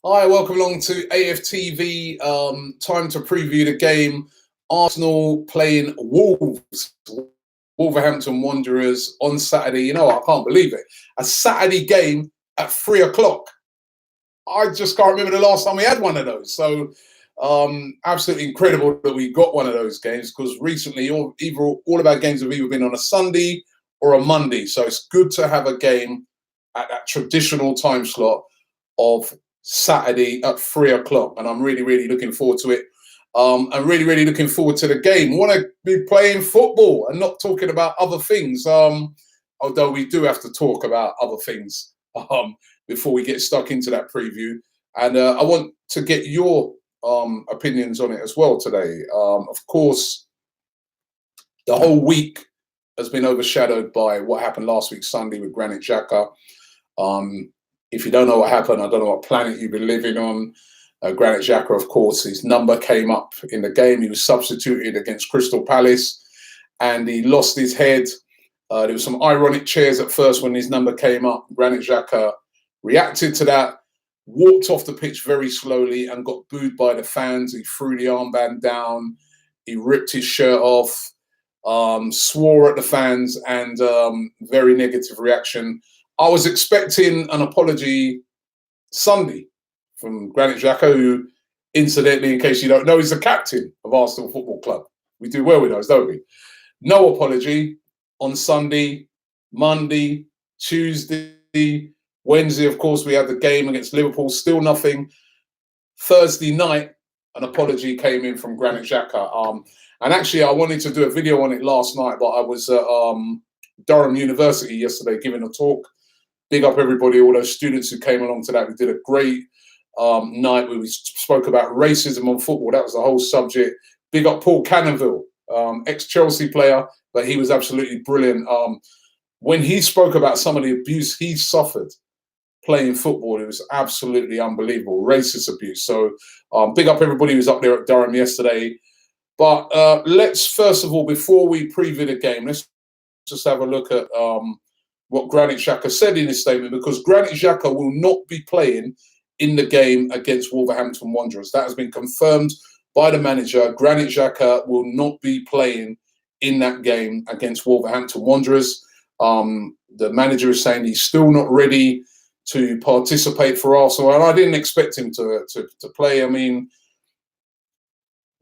Hi, welcome along to AFTV. Time to preview the game. Arsenal playing Wolves, Wolverhampton Wanderers on Saturday. You know, I can't believe it. A Saturday game at 3 o'clock. I just can't remember the last time we had one of those. So, absolutely incredible that we got one of those games because recently, all of our games have either been on a Sunday or a Monday. So it's good to have a game at that traditional time slot of Saturday at 3 o'clock, and I'm really looking forward to it. I'm really looking forward to the game. Want to be playing football and not talking about other things. Although we do have to talk about other things before we get stuck into that preview. And I want to get your opinions on it as well today. Of course, the whole week has been overshadowed by what happened last week Sunday with Granit Xhaka. If you don't know what happened, I don't know what planet you've been living on. Granit Xhaka, of course, his number came up in the game. He was substituted against Crystal Palace and he lost his head. There was some ironic cheers at first when his number came up. Granit Xhaka reacted to that, walked off the pitch very slowly and got booed by the fans. He threw the armband down. He ripped his shirt off, swore at the fans, and very negative reaction. I was expecting an apology Sunday from Granit Xhaka, who, incidentally, in case you don't know, is the captain of Arsenal Football Club. We do well with those, don't we? No apology on Sunday, Monday, Tuesday, Wednesday, of course, we had the game against Liverpool, still nothing. Thursday night, an apology came in from Granit Xhaka. And actually, I wanted to do a video on it last night, but I was at Durham University yesterday giving a talk. Big up everybody, all those students who came along to that. We did a great night where we spoke about racism on football. That was the whole subject. Big up Paul Cannonville, ex-Chelsea player, but he was absolutely brilliant. When he spoke about some of the abuse he suffered playing football, it was absolutely unbelievable, racist abuse. So big up everybody who was up there at Durham yesterday. But let's, first of all, before we preview the game, let's just have a look at what Granit Xhaka said in his statement, because Granit Xhaka will not be playing in the game against Wolverhampton Wanderers. That has been confirmed by the manager. Granit Xhaka will not be playing in that game against Wolverhampton Wanderers. The manager is saying he's still not ready to participate for Arsenal, and I didn't expect him to play. I mean,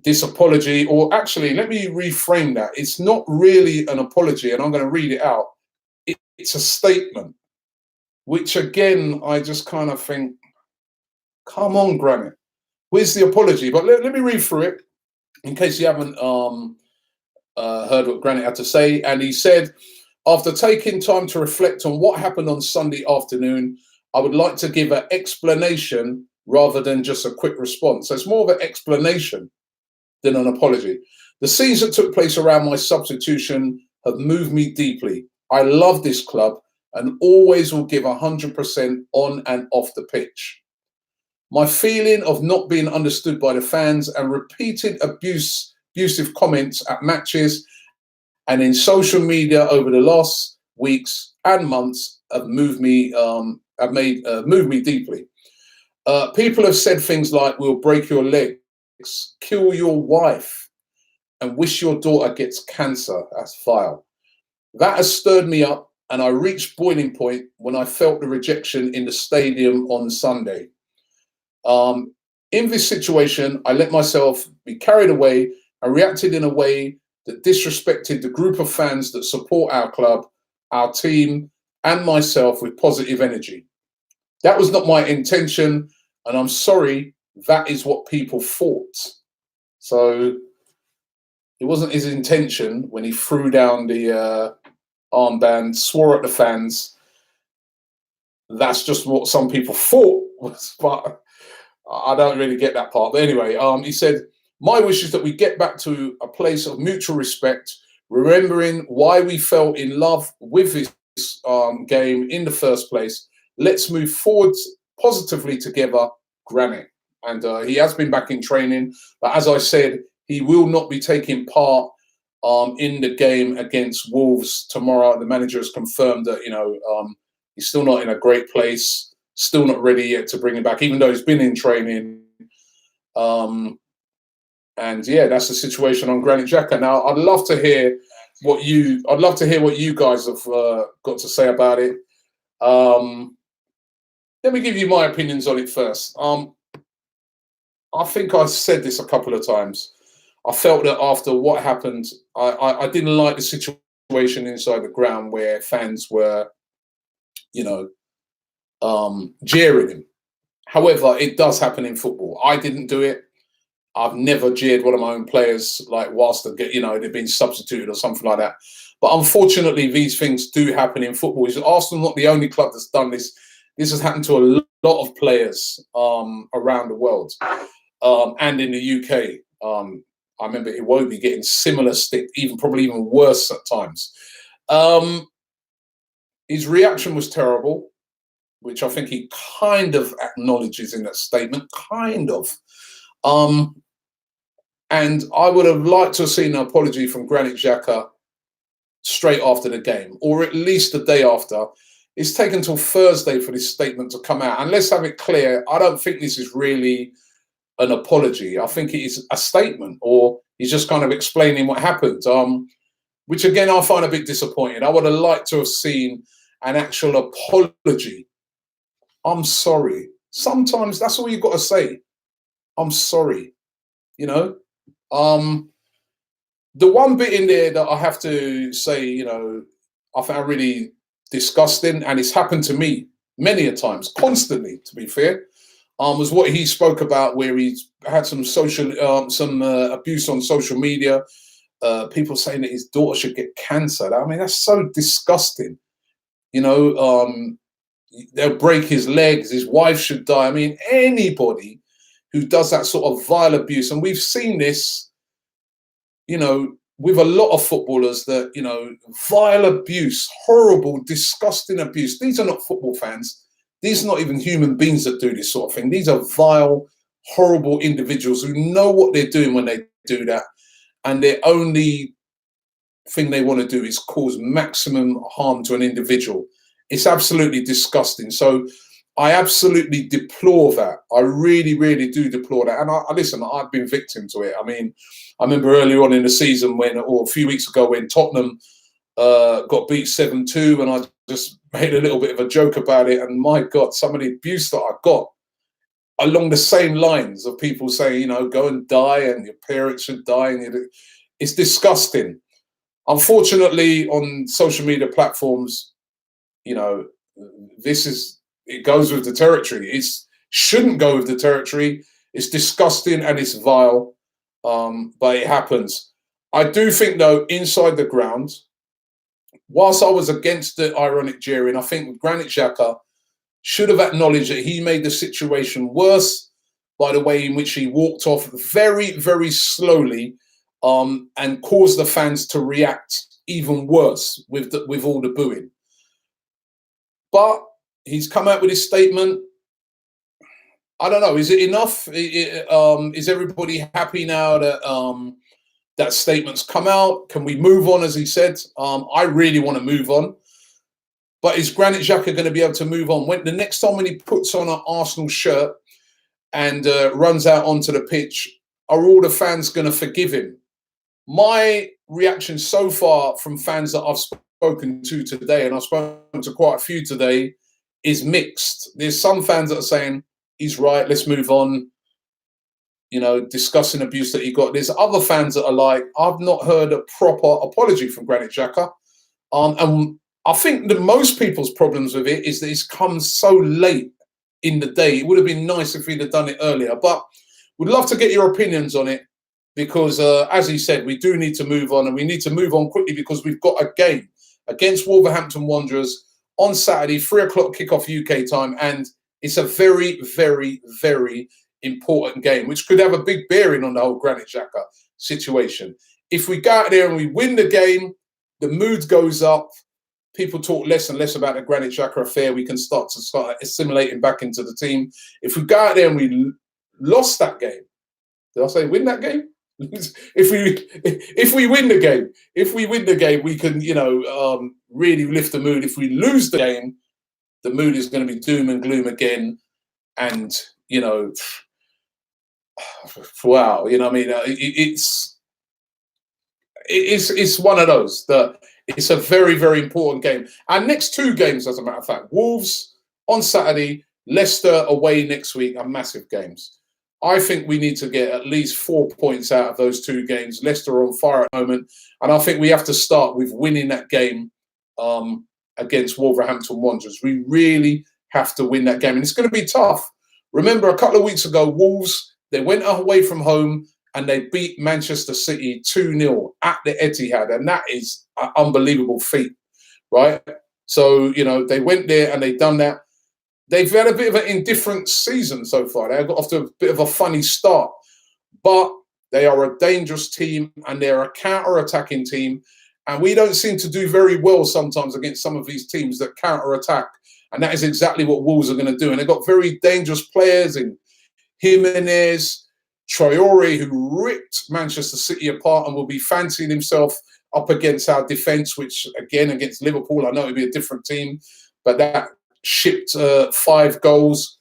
this apology, or actually, let me reframe that. It's not really an apology, and I'm going to read it out. It's a statement, which again, I just kind of think, come on, Granit, where's the apology? But let me read through it in case you haven't heard what Granit had to say. And he said, after taking time to reflect on what happened on Sunday afternoon, I would like to give an explanation rather than just a quick response. So it's more of an explanation than an apology. The scenes that took place around my substitution have moved me deeply. I love this club and always will give 100% on and off the pitch. My feeling of not being understood by the fans and repeated abusive comments at matches and in social media over the last weeks and months have moved me deeply. People have said things like, "We'll break your legs, kill your wife, and wish your daughter gets cancer." That's vile. That has stirred me up, and I reached boiling point when I felt the rejection in the stadium on Sunday. In this situation, I let myself be carried away and reacted in a way that disrespected the group of fans that support our club, our team, and myself with positive energy. That was not my intention, and I'm sorry that is what people thought. So it wasn't his intention when he threw down the armband, swore at the fans. That's just what some people thought, but I don't really get that part. But anyway, he said, my wish is that we get back to a place of mutual respect, remembering why we fell in love with this game in the first place. Let's move forward positively together, Granit. And he has been back in training. But as I said, he will not be taking part in the game against Wolves tomorrow. The manager has confirmed that, he's still not in a great place. still not ready yet to bring him back, even though he's been in training. And yeah, that's the situation on Granit Xhaka. Now, I'd love to hear what you guys have got to say about it. Let me give you my opinions on it first. I think I said this a couple of times. I felt that after what happened, I didn't like the situation inside the ground where fans were, jeering him. However, it does happen in football. I didn't do it. I've never jeered one of my own players, like whilst they've been substituted or something like that. But unfortunately, these things do happen in football. Arsenal not the only club that's done this. This has happened to a lot of players around the world and in the UK. I remember Iwobi getting similar stick, probably even worse at times. His reaction was terrible, which I think he kind of acknowledges in that statement, kind of. And I would have liked to have seen an apology from Granit Xhaka straight after the game, or at least the day after. It's taken till Thursday for this statement to come out. And let's have it clear, I don't think this is really an apology. I think it is a statement, or he's just kind of explaining what happened, which again, I find a bit disappointing. I would have liked to have seen an actual apology. I'm sorry. Sometimes that's all you've got to say. I'm sorry. The one bit in there that I have to say, I found really disgusting, and it's happened to me many a times, constantly, to be fair, was what he spoke about, where he's had some abuse on social media, people saying that his daughter should get cancer. I mean, that's so disgusting. They'll break his legs, his wife should die. I mean, anybody who does that sort of vile abuse, and we've seen this, with a lot of footballers, that, vile abuse, horrible, disgusting abuse. These are not football fans. These are not even human beings that do this sort of thing. These are vile, horrible individuals who know what they're doing when they do that. And their only thing they want to do is cause maximum harm to an individual. It's absolutely disgusting. So I absolutely deplore that. I really, really do deplore that. And listen, I've been victim to it. I mean, I remember earlier on in the season or a few weeks ago, when Tottenham got beat 7-2, and I just made a little bit of a joke about it. And my God, some of the abuse that I got along the same lines of people saying, go and die, and your parents should die. And it's disgusting. Unfortunately, on social media platforms, it goes with the territory. It shouldn't go with the territory. It's disgusting and it's vile, but it happens. I do think, though, inside the ground, whilst I was against the ironic jeering, I think Granit Xhaka should have acknowledged that he made the situation worse by the way in which he walked off very, very slowly, and caused the fans to react even worse with all the booing. But he's come out with his statement. I don't know. Is it enough? Is everybody happy now that that statement's come out? Can we move on, as he said? I really want to move on. But is Granit Xhaka going to be able to move on? The next time when he puts on an Arsenal shirt and runs out onto the pitch, are all the fans going to forgive him? My reaction so far from fans that I've spoken to today, and I've spoken to quite a few today, is mixed. There's some fans that are saying, he's right, let's move on, discussing abuse that he got. There's other fans that are like, I've not heard a proper apology from Granit Xhaka. And I think that most people's problems with it is that it's come so late in the day. It would have been nice if he'd have done it earlier. But we'd love to get your opinions on it, because, as he said, we do need to move on, and we need to move on quickly because we've got a game against Wolverhampton Wanderers on Saturday, 3 o'clock kickoff UK time, and it's a very, very, very important game, which could have a big bearing on the whole Granit Xhaka situation. If we go out there and we win the game, the mood goes up, people talk less and less about the Granit Xhaka affair, we can start assimilating back into the team. If we go out there and we lost that game, did I say win that game? If we win the game, we can really lift the mood. If we lose the game, the mood is going to be doom and gloom again. And, you know, wow, you know what I mean? It's one of those that it's a very, very important game. Our next two games, as a matter of fact, Wolves on Saturday, Leicester away next week, are massive games. I think we need to get at least 4 points out of those two games. Leicester are on fire at the moment, and I think we have to start with winning that game against Wolverhampton Wanderers. We really have to win that game, and it's going to be tough. Remember, a couple of weeks ago, Wolves, they went away from home and they beat Manchester City 2-0 at the Etihad, and that is an unbelievable feat, right? So, you know, they went there and they've done that. They've had a bit of an indifferent season so far. They got off to a bit of a funny start, but they are a dangerous team and they're a counter-attacking team. And we don't seem to do very well sometimes against some of these teams that counter-attack. And that is exactly what Wolves are going to do. And they've got very dangerous players in Jimenez, Traore, who ripped Manchester City apart and will be fancying himself up against our defence, which, again, against Liverpool, I know it'll be a different team, but that shipped 5 goals.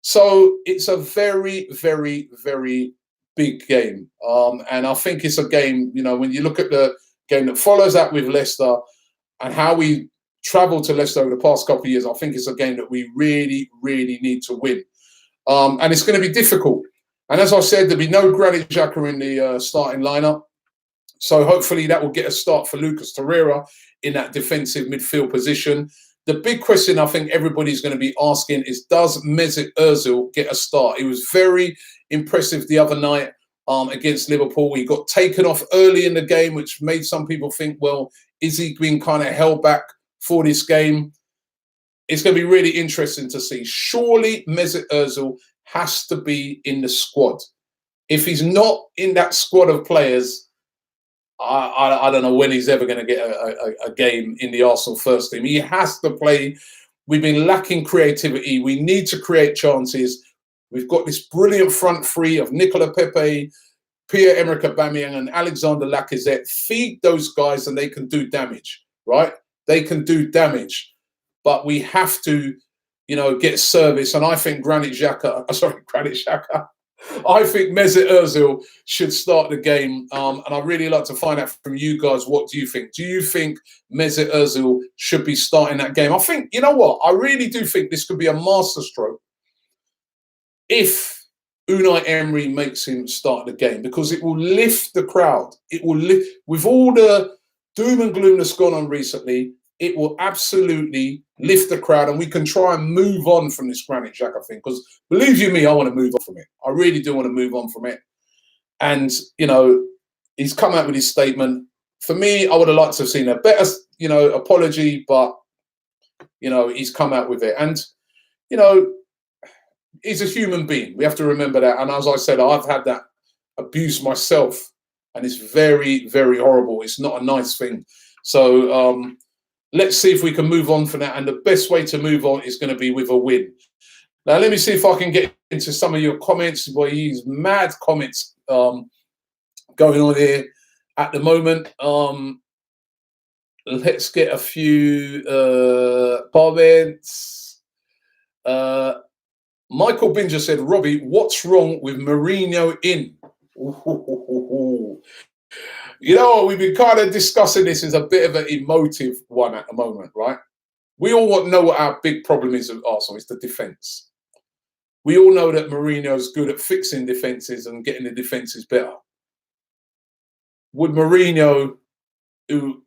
So it's a very, very, very big game. And I think it's a game, you know, when you look at the game that follows that with Leicester and how we travelled to Leicester over the past couple of years, I think it's a game that we really, really need to win. And it's going to be difficult. And as I said, there'll be no Granit Xhaka in the starting lineup. So hopefully that will get a start for Lucas Torreira in that defensive midfield position. The big question I think everybody's going to be asking is, does Mesut Ozil get a start? He was very impressive the other night against Liverpool. He got taken off early in the game, which made some people think, well, is he being kind of held back for this game? It's going to be really interesting to see. Surely Mesut Ozil has to be in the squad. If he's not in that squad of players, I don't know when he's ever going to get a game in the Arsenal first team. He has to play. We've been lacking creativity. We need to create chances. We've got this brilliant front three of Nicola Pepe, Pierre-Emerick Aubameyang and Alexander Lacazette. Feed those guys and they can do damage, right? They can do damage. But we have to, you know, get service. And I think Granit Xhaka, I think Mesut Ozil should start the game. And I'd really like to find out from you guys, what do you think? Do you think Mesut Ozil should be starting that game? I think, you know what? I really do think this could be a masterstroke if Unai Emery makes him start the game, because it will lift the crowd. It will lift, with all the doom and gloom that's gone on recently, it will absolutely lift the crowd, and we can try and move on from this Granit Xhaka thing. Because believe you me, I want to move on from it. I really do want to move on from it. And, you know, he's come out with his statement. For me, I would have liked to have seen a better, you know, apology, but, you know, he's come out with it. And, you know, he's a human being. We have to remember that. And as I said, I've had that abuse myself, and it's very, very horrible. It's not a nice thing. So, let's see if we can move on from that. And the best way to move on is going to be with a win. Now, let me see if I can get into some of your comments. Boy, these mad comments going on here at the moment. Let's get a few comments. Michael Binger said, Robbie, what's wrong with Mourinho in? You know, we've been kind of discussing this as a bit of an emotive one at the moment, right? We all know what our big problem is at Arsenal. It's the defence. We all know that Mourinho's good at fixing defences and getting the defences better. Would Mourinho, who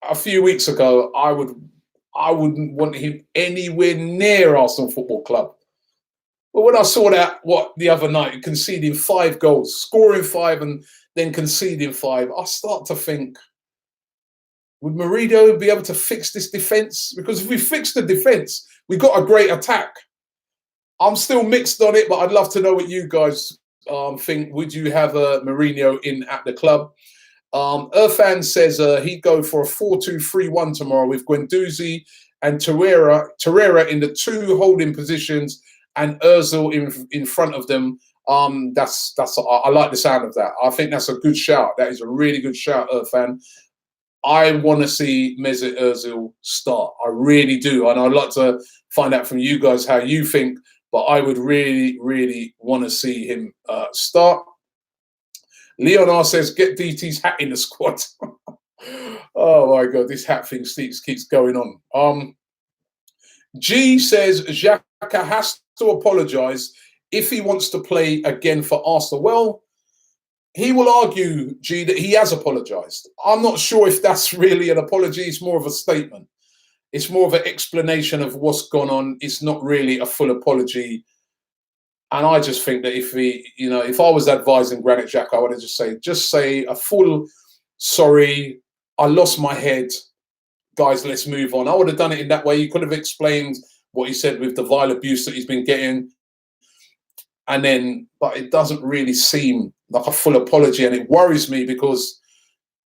a few weeks ago, I wouldn't want him anywhere near Arsenal Football Club. But when I saw that, the other night, conceding 5 goals, scoring 5 and then conceding 5, I start to think, would Mourinho be able to fix this defence? Because if we fix the defence, we've got a great attack. I'm still mixed on it, but I'd love to know what you guys think. Would you have Mourinho in at the club? Irfan says he'd go for a 4-2-3-1 tomorrow with Guendouzi and Torreira in the 2 holding positions and Ozil in front of them. I like the sound of that. I think that's a good shout. That is a really good shout, Irfan. I want to see Mesut Ozil start. I really do. And I'd like to find out from you guys how you think, but I would really, really want to see him start. Leonard says, get DT's hat in the squad. Oh my God, this hat thing keeps going on. G says, Xhaka has to apologise if he wants to play again for Arsenal. Well, he will argue, G, that he has apologised. I'm not sure if that's really an apology. It's more of a statement. It's more of an explanation of what's gone on. It's not really a full apology. And I just think that if I was advising Granit Xhaka, I would have just say a full sorry, I lost my head. Guys, let's move on. I would have done it in that way. He could have explained what he said with the vile abuse that he's been getting. But it doesn't really seem like a full apology. And it worries me because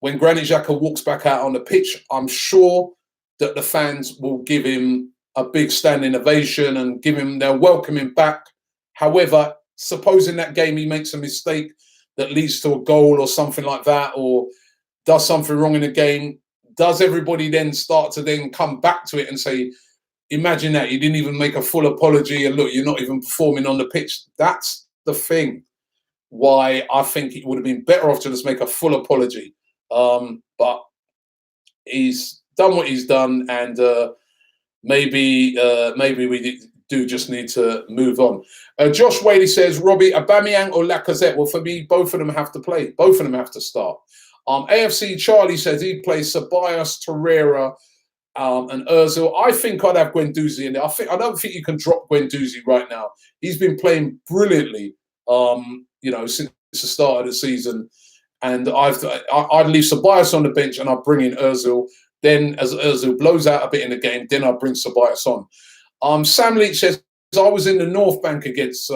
when Granit Xhaka walks back out on the pitch, I'm sure that the fans will give him a big standing ovation and they'll welcome him back. However, supposing that game he makes a mistake that leads to a goal or something like that, or does something wrong in the game, does everybody then start to then come back to it and say, imagine that, you didn't even make a full apology and look, you're not even performing on the pitch. That's the thing why I think it would have been better off to just make a full apology. But he's done what he's done, and maybe we do just need to move on. Josh Whaley says, Robbie, Aubameyang or Lacazette? Well, for me, both of them have to play. Both of them have to start. AFC Charlie says he'd play Ceballos, Torreira, and Ozil. I think I'd have Guendouzi in there. I don't think you can drop Guendouzi right now. He's been playing brilliantly, since the start of the season. And I'd leave Ceballos on the bench and I'd bring in Ozil. Then as Ozil blows out a bit in the game, then I'd bring Ceballos on. Sam Leach says, I was in the North Bank against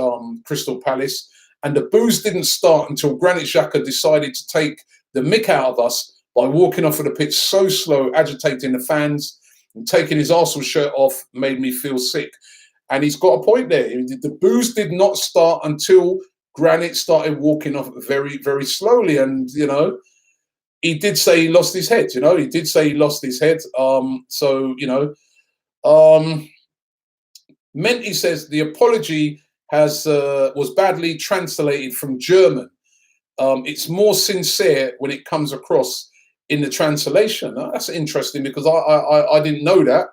Crystal Palace, and the booze didn't start until Granit Xhaka decided to take the mick out of us by walking off of the pitch so slow, agitating the fans, and taking his Arsenal shirt off made me feel sick. And he's got a point there. The booze did not start until Granit started walking off very, very slowly. And, he did say he lost his head, He did say he lost his head. Menti says the apology was badly translated from German. It's more sincere when it comes across in the translation. That's interesting because I didn't know that.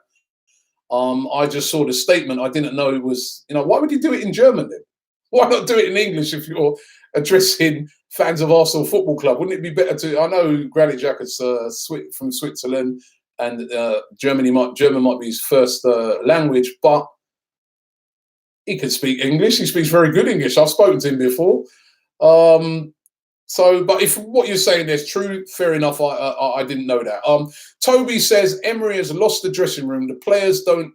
I just saw the statement. I didn't know it was, why would you do it in German then? Why not do it in English if you're addressing fans of Arsenal Football Club? Wouldn't it be better to, I know Granit Xhaka's from Switzerland and German might be his first language, but he can speak English. He speaks very good English. I've spoken to him before. But if what you're saying is true, fair enough. I didn't know that. Toby says Emery has lost the dressing room. The players don't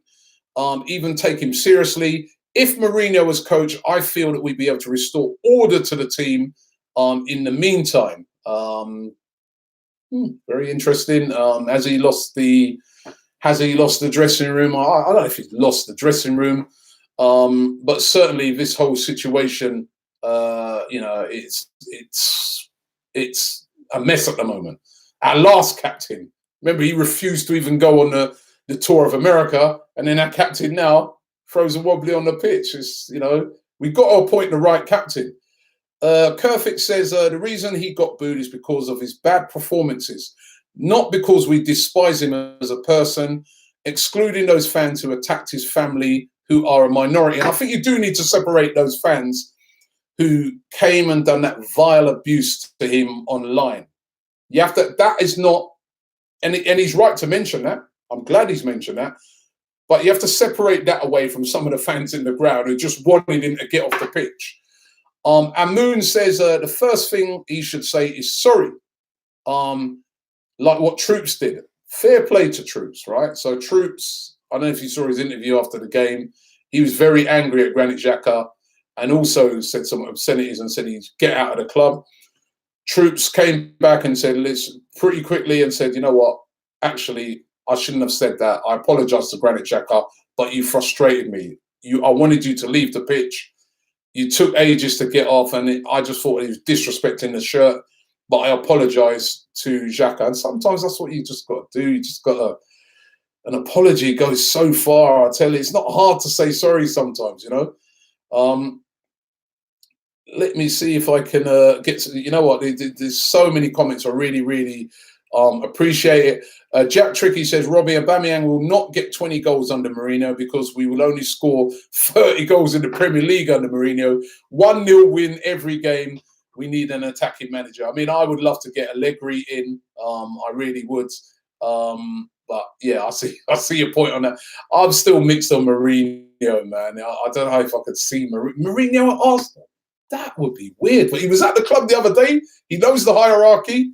even take him seriously. If Mourinho was coach, I feel that we'd be able to restore order to the team. In the meantime, very interesting. Has he lost the dressing room? I don't know if he's lost the dressing room, but certainly this whole situation. It's a mess at the moment. Our last captain, remember, he refused to even go on the tour of America, and then our captain now throws a wobbly on the pitch. We've got to appoint the right captain. Kerfix says the reason he got booed is because of his bad performances, not because we despise him as a person, excluding those fans who attacked his family, who are a minority. And I think you do need to separate those fans who came and done that vile abuse to him online. You have to, that is not, and he's right to mention that. I'm glad he's mentioned that. But you have to separate that away from some of the fans in the ground who just wanted him to get off the pitch. Amoon says the first thing he should say is sorry, like what Troops did. Fair play to Troops, right? So Troops, I don't know if you saw his interview after the game. He was very angry at Granit Xhaka and also said some obscenities and said he'd get out of the club. Troops came back and said, listen, pretty quickly and said, you know what, actually, I shouldn't have said that. I apologise to Granit Xhaka, but you frustrated me. I wanted you to leave the pitch. You took ages to get off, and I just thought he was disrespecting the shirt. but I apologise to Xhaka. And sometimes that's what you just got to do. You just got to. An apology goes so far. I tell you, it's not hard to say sorry sometimes, you know. Let me see if I can get to, you know what, there's so many comments. I really, really appreciate it. Jack Tricky says, Robbie, Aubameyang will not get 20 goals under Mourinho because we will only score 30 goals in the Premier League under Mourinho. 1-0 win every game. We need an attacking manager. I mean, I would love to get Allegri in. I really would. But yeah, I see your point on that. I'm still mixed on Mourinho, man. I don't know if I could see Mourinho at Arsenal. That would be weird. But he was at the club the other day. He knows the hierarchy.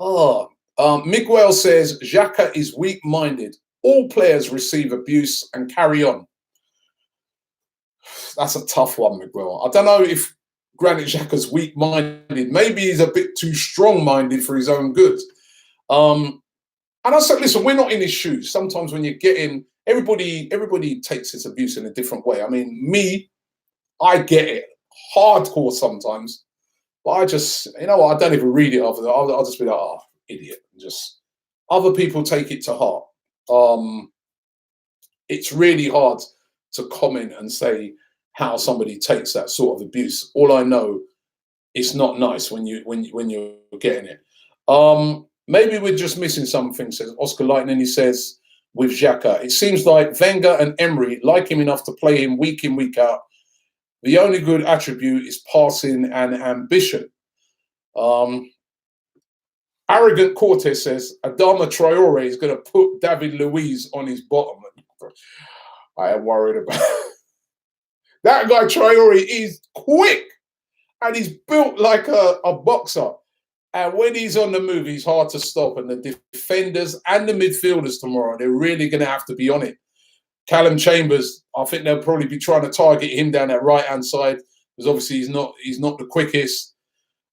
Miguel says, Xhaka is weak-minded. All players receive abuse and carry on. That's a tough one, Miguel. I don't know if Granit Xhaka's weak-minded. Maybe he's a bit too strong-minded for his own good. And I said, listen, we're not in his shoes. Sometimes when you're getting, everybody takes his abuse in a different way. I mean, me, I get it. Hardcore sometimes. But I just, you know what, I don't even read it after that. I'll just be like, oh, idiot. Just other people take it to heart. It's really hard to comment and say how somebody takes that sort of abuse. All I know, it's not nice when you're getting it. Maybe we're just missing something, says Oscar Lightning. He says, with Xhaka, it seems like Wenger and Emery like him enough to play him week in, week out. The only good attribute is passing and ambition. Arrogant Cortez says, Adama Traore is going to put David Luiz on his bottom. I am worried about that guy. Traore is quick and he's built like a boxer. And when he's on the move, he's hard to stop. And the defenders and the midfielders tomorrow, they're really going to have to be on it. Callum Chambers, I think they'll probably be trying to target him down that right-hand side because obviously he's not the quickest.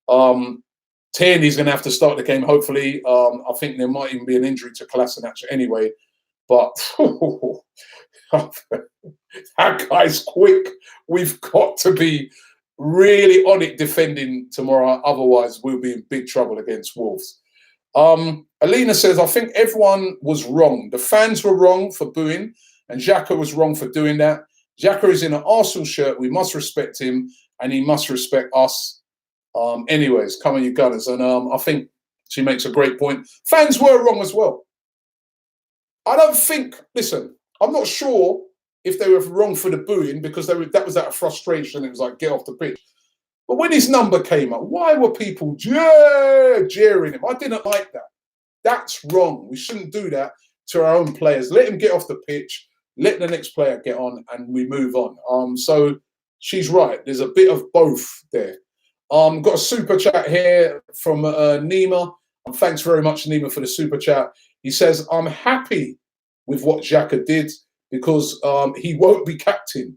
Tierney's going to have to start the game, hopefully. I think there might even be an injury to Kolasinac anyway. But that guy's quick. We've got to be really on it defending tomorrow. Otherwise, we'll be in big trouble against Wolves. Alina says, I think everyone was wrong. The fans were wrong for booing, and Xhaka was wrong for doing that. Xhaka is in an Arsenal shirt. We must respect him, and he must respect us. Anyways, come on, you Gunners. And I think she makes a great point. Fans were wrong as well. I don't think, listen, I'm not sure if they were wrong for the booing because that was out of frustration. It was like, get off the pitch. But when his number came up, why were people jeering him? I didn't like that. That's wrong. We shouldn't do that to our own players. Let him get off the pitch. Let the next player get on and we move on. So she's right. There's a bit of both there. Got a super chat here from Nima. Thanks very much, Nima, for the super chat. He says, I'm happy with what Xhaka did because he won't be captain.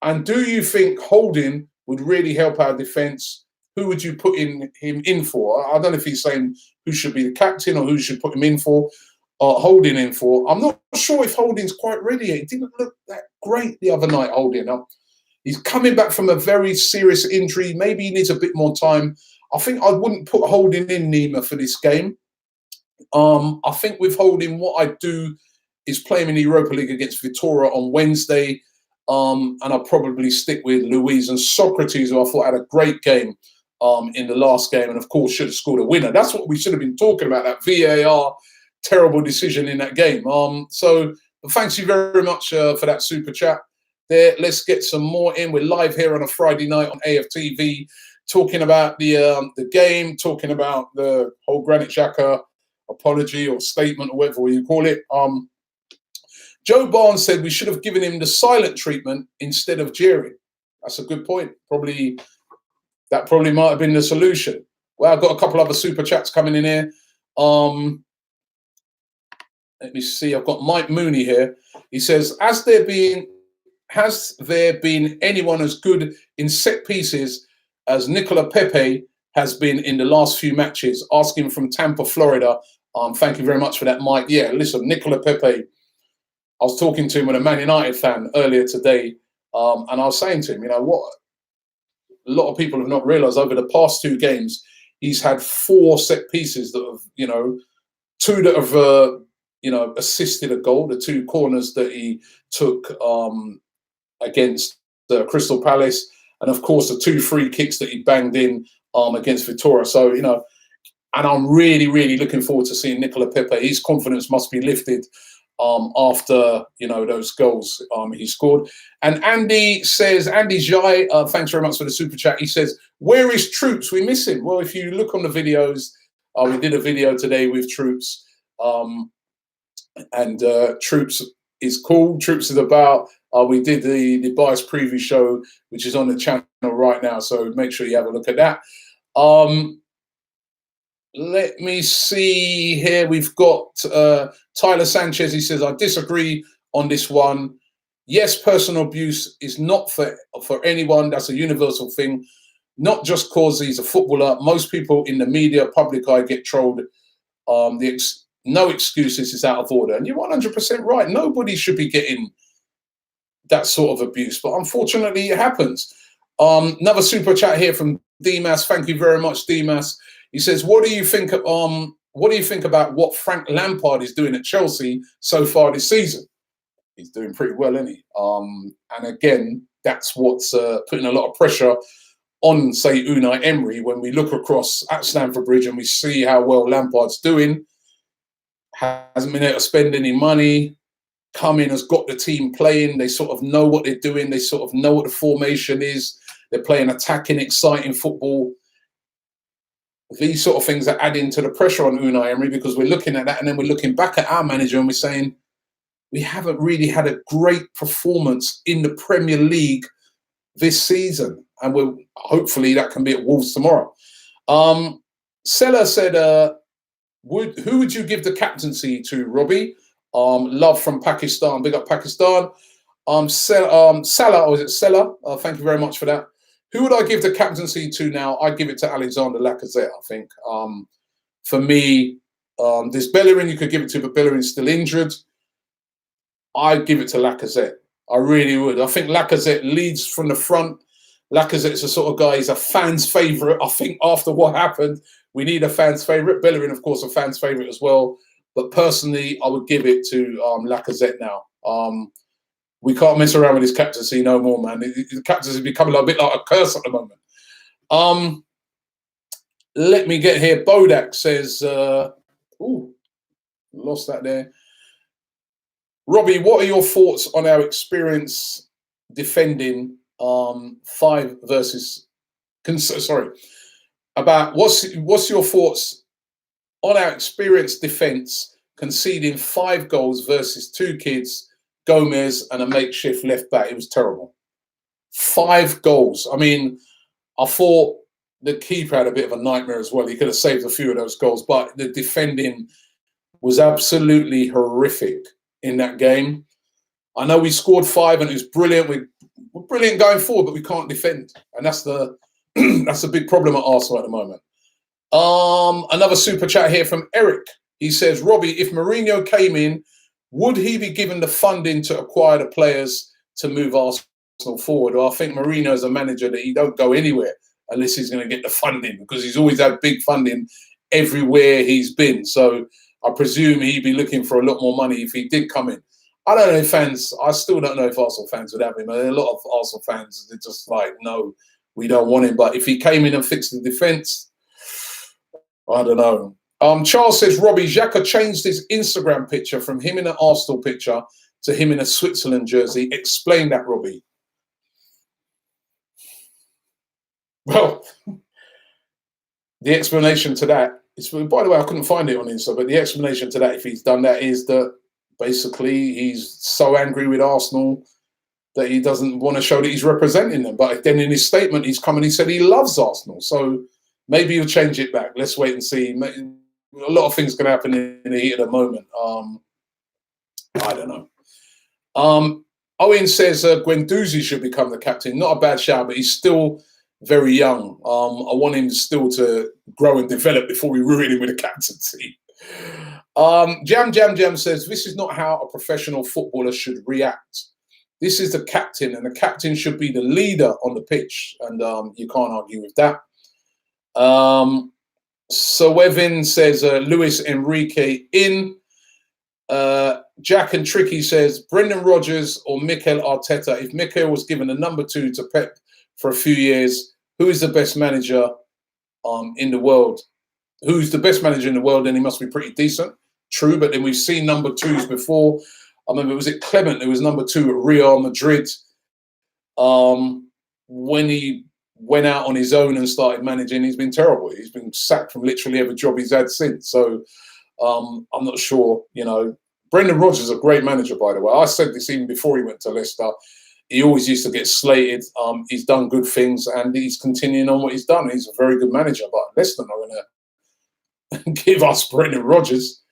And do you think Holding would really help our defence? Who would you put him in for? I don't know if he's saying who should be the captain or who should put him in for, Holding in for. I'm not sure if Holding's quite ready yet. He didn't look that great the other night, Holding. He's coming back from a very serious injury. Maybe he needs a bit more time. I think I wouldn't put Holding in, Nima, for this game. I think with Holding, what I do is play him in the Europa League against Vitória on Wednesday. And I'll probably stick with Luiz and Socrates, who I thought had a great game in the last game. And, of course, should have scored a winner. That's what we should have been talking about, that VAR terrible decision in that game. So thanks you very much for that super chat there. Let's get some more in. We're live here on a Friday night on AFTV, talking about the game, talking about the whole Granit Xhaka apology or statement or whatever you call it. Joe Barnes said we should have given him the silent treatment instead of jeering. That's a good point. That probably might have been the solution. Well, I've got a couple other super chats coming in here. Let me see. I've got Mike Mooney here. He says, has there been anyone as good in set pieces as Nicola Pepe has been in the last few matches? Asking from Tampa, Florida. Thank you very much for that, Mike. Yeah, listen, Nicola Pepe, I was talking to him with a Man United fan earlier today, and I was saying to him, you know what? A lot of people have not realised over the past two games, he's had 4 set pieces that have, 2 that have, assisted a goal, the 2 corners that he took against Crystal Palace, and of course the 2 free kicks that he banged in against Vitória. So, and I'm really, really looking forward to seeing Nicola Pepe. His confidence must be lifted after, those goals he scored. And Andy Jai, thanks very much for the super chat. He says, where is Troops? We miss him. Well, if you look on the videos, we did a video today with Troops, and Troops is cool. Troops is about, we did the bias preview show, which is on the channel right now. So make sure you have a look at that. Let me see here. We've got Tyler Sanchez. He says, I disagree on this one. Yes, personal abuse is not for anyone. That's a universal thing. Not just because he's a footballer. Most people in the media, public eye, get trolled. No excuses is out of order. And you're 100% right. Nobody should be getting that sort of abuse. But unfortunately, it happens. Another super chat here from Dimas. Thank you very much, Dimas. He says, what do you think about what Frank Lampard is doing at Chelsea so far this season? He's doing pretty well, isn't he? And again, that's what's putting a lot of pressure on, say, Unai Emery. When we look across at Stamford Bridge and we see how well Lampard's doing, hasn't been able to spend any money, come in, has got the team playing. They sort of know what they're doing. They sort of know what the formation is. They're playing attacking, exciting football. These sort of things are adding to the pressure on Unai Emery, because we're looking at that and then we're looking back at our manager and we're saying, we haven't really had a great performance in the Premier League this season. And hopefully that can be at Wolves tomorrow. Seller said, who would you give the captaincy to, Robbie? Love from Pakistan. Big up Pakistan. Salah, or is it Seller? Thank you very much for that. Who would I give the captaincy to now? I'd give it to Alexander Lacazette, I think. For me, there's Bellerin you could give it to, but Bellerin's still injured. I'd give it to Lacazette. I really would. I think Lacazette leads from the front. Lacazette's the sort of guy, he's a fan's favourite. I think after what happened, we need a fan's favourite. Bellerin, of course, a fan's favourite as well. But personally, I would give it to Lacazette now. We can't mess around with his captaincy no more, man. The captaincy is becoming a bit like a curse at the moment. Let me get here. Bodak says, lost that there. Robbie, what are your thoughts on our experience defending 5 versus... about what's your thoughts on our experienced defence conceding 5 goals versus 2 kids, Gomez and a makeshift left back? It was terrible. 5 goals. I mean, I thought the keeper had a bit of a nightmare as well. He could have saved a few of those goals, but the defending was absolutely horrific in that game. I know we scored 5 and it was brilliant. We're brilliant going forward, but we can't defend. And that's the that's a big problem at Arsenal at the moment. Another super chat here from Eric. He says, Robbie, if Mourinho came in, would he be given the funding to acquire the players to move Arsenal forward? Or I think Mourinho is a manager that he don't go anywhere unless he's going to get the funding, because he's always had big funding everywhere he's been. So I presume he'd be looking for a lot more money if he did come in. I don't know, fans. I still don't know if Arsenal fans would have him. A lot of Arsenal fans, they're just like, no, we don't want him. But if he came in and fixed the defence, I don't know. Charles says, Robbie, Xhaka changed his Instagram picture from him in an Arsenal picture to him in a Switzerland jersey. Explain that, Robbie. Well, the explanation to that is, by the way, I couldn't find it on Insta, but the explanation to that, if he's done that, is that basically he's so angry with Arsenal that he doesn't want to show that he's representing them. But then in his statement, he's come and he said he loves Arsenal. So maybe he'll change it back. Let's wait and see. A lot of things can happen in the heat of the moment. I don't know. Owen says Guendouzi should become the captain. Not a bad shout, but he's still very young. I want him still to grow and develop before we ruin him with a captaincy. Jam says, this is not how a professional footballer should react. This is the captain, and the captain should be the leader on the pitch, and you can't argue with that. So Evan says Luis Enrique in. Jack and Tricky says Brendan Rodgers or Mikel Arteta. If Mikel was given a number 2 to Pep for a few years, who is the best manager in the world? Who's the best manager in the world? Then he must be pretty decent. True, but then we've seen number 2s before. I remember, was it Clement who was number 2 at Real Madrid? When he went out on his own and started managing, he's been terrible. He's been sacked from literally every job he's had since. So I'm not sure, you know. Brendan Rodgers is a great manager, by the way. I said this even before he went to Leicester. He always used to get slated. He's done good things and he's continuing on what he's done. He's a very good manager, but Leicester not going to give us Brendan Rodgers.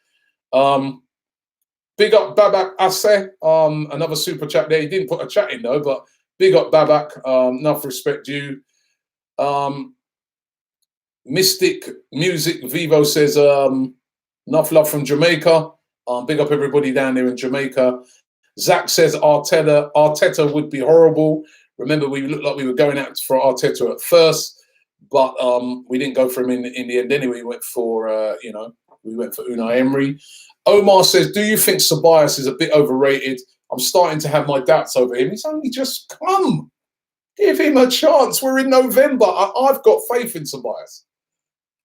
Big up Babak Ase, another super chat there. He didn't put a chat in though, but big up Babak. Enough respect due. Mystic Music Vivo says enough love from Jamaica. Big up everybody down there in Jamaica. Zach says Arteta would be horrible. Remember, we looked like we were going out for Arteta at first, but we didn't go for him in the end anyway. We went for Unai Emery. Omar says, do you think Ceballos is a bit overrated? I'm starting to have my doubts over him. He's only just come. Give him a chance. We're in November. I've got faith in Ceballos.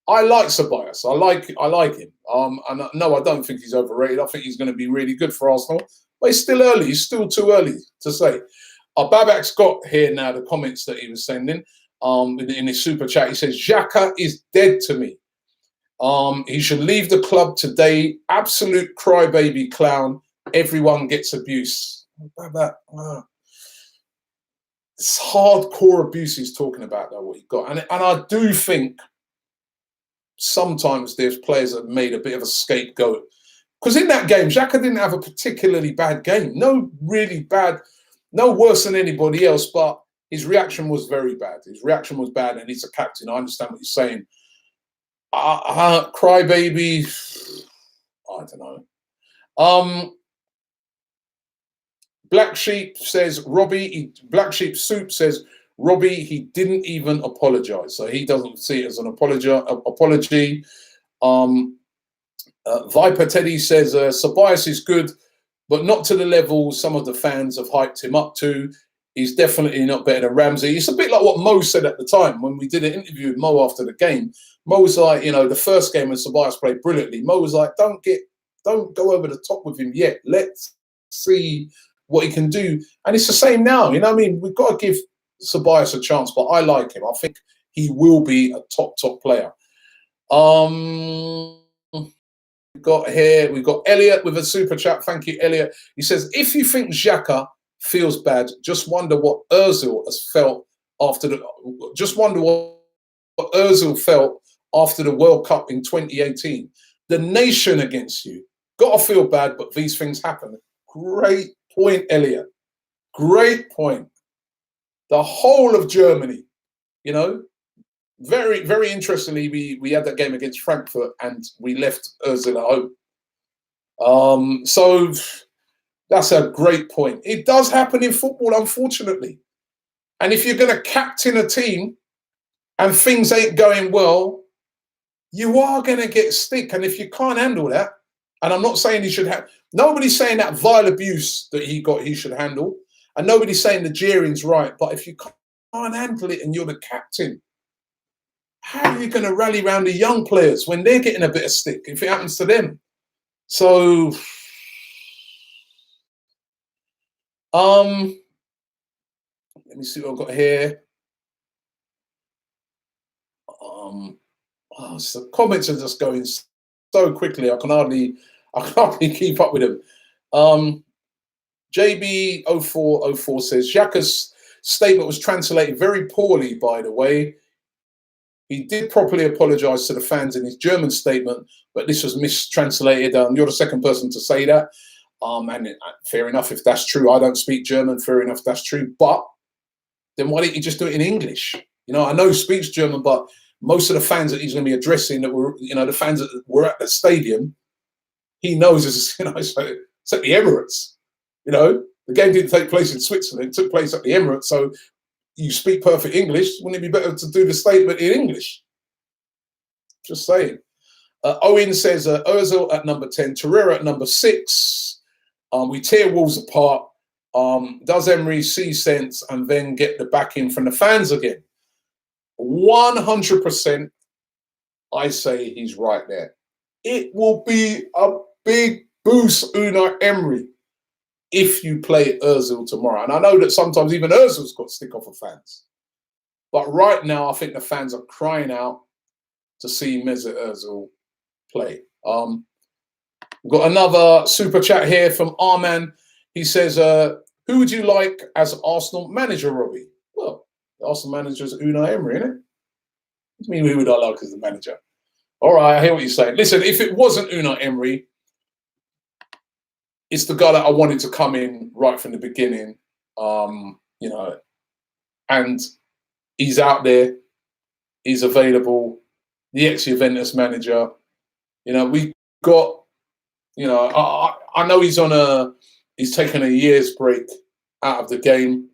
I like Ceballos. I like him. And no, I don't think he's overrated. I think he's going to be really good for Arsenal. But it's still early. It's still too early to say. Babak's got here now the comments that he was sending in his super chat. He says, Xhaka is dead to me. He should leave the club today. Absolute crybaby clown. Everyone gets abuse. It's hardcore abuse he's talking about, though, what he got. And I do think sometimes there's players that have made a bit of a scapegoat. Because in that game, Xhaka didn't have a particularly bad game. No really bad, no worse than anybody else, but his reaction was very bad. His reaction was bad, and he's a captain. I understand what he's saying. Crybaby, I don't know. Black Sheep says Black Sheep Soup says Robbie, he didn't even apologise, so he doesn't see it as an apology. Viper Teddy says Ceballos is good, but not to the level some of the fans have hyped him up to. He's definitely not better than Ramsey. It's a bit like what Mo said at the time when we did an interview with Mo after the game. Mo was like, you know, the first game when Ceballos played brilliantly, Mo was like, don't go over the top with him yet. Let's see what he can do. And it's the same now. You know what I mean? We've got to give Ceballos a chance, but I like him. I think he will be a top player. We've got Elliot with a super chat. Thank you, Elliot. He says, if you think Xhaka feels bad, just wonder what Ozil has felt after the World Cup in 2018. The nation against you. Gotta feel bad, but these things happen. Great point, Elliot. Great point. The whole of Germany, you know, very, very interestingly, we had that game against Frankfurt and we left Ozil at home. So that's a great point. It does happen in football, unfortunately. And if you're going to captain a team and things ain't going well, you are going to get stick. And if you can't handle that, and I'm not saying he should have, nobody's saying that vile abuse that he should handle. And nobody's saying the jeering's right. But if you can't handle it and you're the captain, how are you going to rally around the young players when they're getting a bit of stick if it happens to them? So, let me see what I've got here. So the comments are just going so quickly. I can hardly keep up with them. JB0404 says Xhaka's statement was translated very poorly, by the way. He did properly apologise to the fans in his German statement, but this was mistranslated. You're the second person to say that. And fair enough if that's true. I don't speak German. Fair enough, that's true. But then why didn't you just do it in English? You know, I know he speaks German, but most of the fans that he's going to be addressing, that were, you know, the fans that were at the stadium, he knows it's, you know, it's at the Emirates. You know, the game didn't take place in Switzerland; it took place at the Emirates. So you speak perfect English. Wouldn't it be better to do the statement in English? Just saying. Owen says Ozil at number 10, Torreira at number 6. We tear Wolves apart. Does Emery see sense and then get the backing from the fans again? 100%, I say he's right there. It will be a big boost, Unai Emery, if you play Ozil tomorrow. And I know that sometimes even Ozil's got stick off of fans. But right now, I think the fans are crying out to see Mesut Ozil play. We've got another super chat here from Arman. He says, who would you like as Arsenal manager, Robbie? Well, the Arsenal manager is Unai Emery, isn't it? What do you mean, who would I like as the manager? All right, I hear what you're saying. Listen, if it wasn't Unai Emery, it's the guy that I wanted to come in right from the beginning, you know, and he's out there, he's available, the ex-Juventus manager. You know, we got, you know, I know he's taken a year's break out of the game,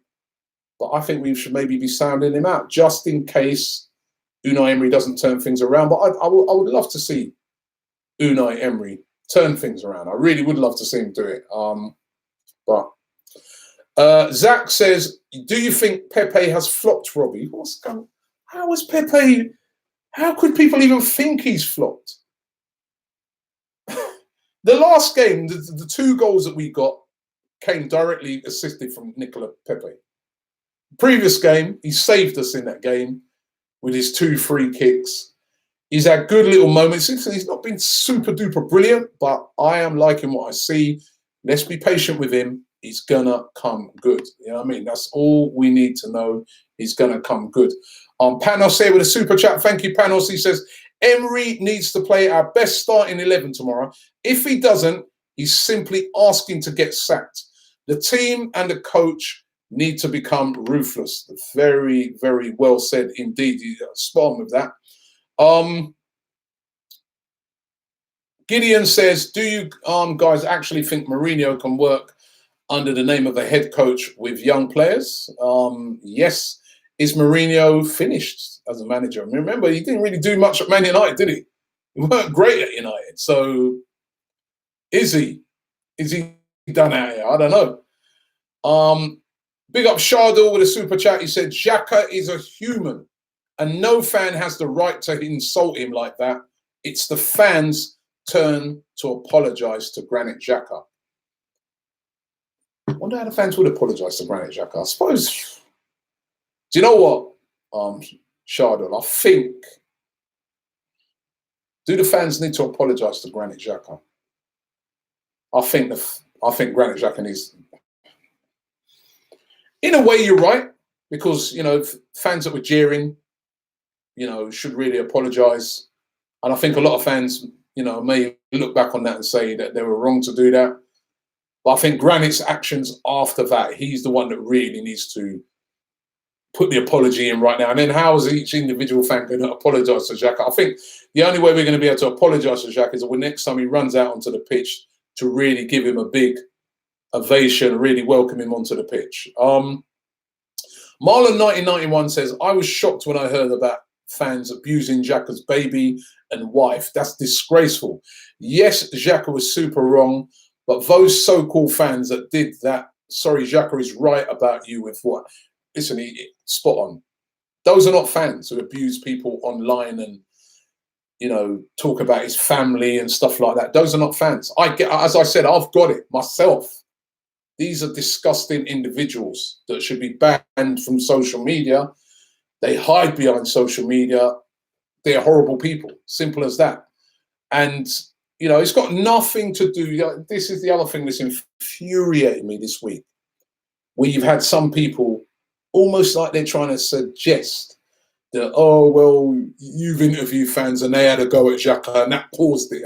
but I think we should maybe be sounding him out just in case Unai Emery doesn't turn things around. But I would love to see Unai Emery turn things around. I really would love to see him do it. Zach says, do you think Pepe has flopped, Robbie? How could people even think he's flopped? The last game, the 2 goals that we got came directly assisted from Nicola Pepe. Previous game, he saved us in that game with his 2 free kicks. He's had good little moments. He's not been super duper brilliant, but I am liking what I see. Let's be patient with him. He's gonna come good. You know what I mean? That's all we need to know. He's gonna come good. Panos here with a super chat. Thank you, Panos. He says, Emery needs to play our best starting 11 tomorrow. If he doesn't, he's simply asking to get sacked. The team and the coach need to become ruthless. Very, very well said indeed. Spot on with that. Gideon says, do you guys actually think Mourinho can work under the name of a head coach with young players? Yes. Is Mourinho finished as a manager? Remember, he didn't really do much at Man United, did he? He weren't great at United. So is he? Is he done out here? I don't know. Big up Shardul with a super chat. He said, Xhaka is a human and no fan has the right to insult him like that. It's the fans' turn to apologise to Granit Xhaka. I wonder how the fans would apologise to Granit Xhaka. I suppose... Do you know what, Shardul? I think, do the fans need to apologise to Granit Xhaka? I think Granit Xhaka needs. In a way, you're right, because, you know, fans that were jeering, you know, should really apologise. And I think a lot of fans, you know, may look back on that and say that they were wrong to do that. But I think Granit's actions after that, he's the one that really needs to put the apology in right now. And then how is each individual fan going to apologise to Xhaka? I think the only way we're going to be able to apologise to Xhaka is that when next time he runs out onto the pitch to really give him a big ovation, really welcome him onto the pitch. Marlon 1991 says, I was shocked when I heard about fans abusing Xhaka's baby and wife. That's disgraceful. Yes, Xhaka was super wrong, but those so-called fans that did that, sorry, Xhaka is right about you with what? Listen, spot on. Those are not fans who abuse people online and, you know, talk about his family and stuff like that. Those are not fans. As I said, I've got it myself. These are disgusting individuals that should be banned from social media. They hide behind social media. They're horrible people. Simple as that. And, you know, it's got nothing to do. This is the other thing that's infuriated me this week, where you've had some people almost like they're trying to suggest that, oh, well, you've interviewed fans and they had a go at Xhaka and that caused it.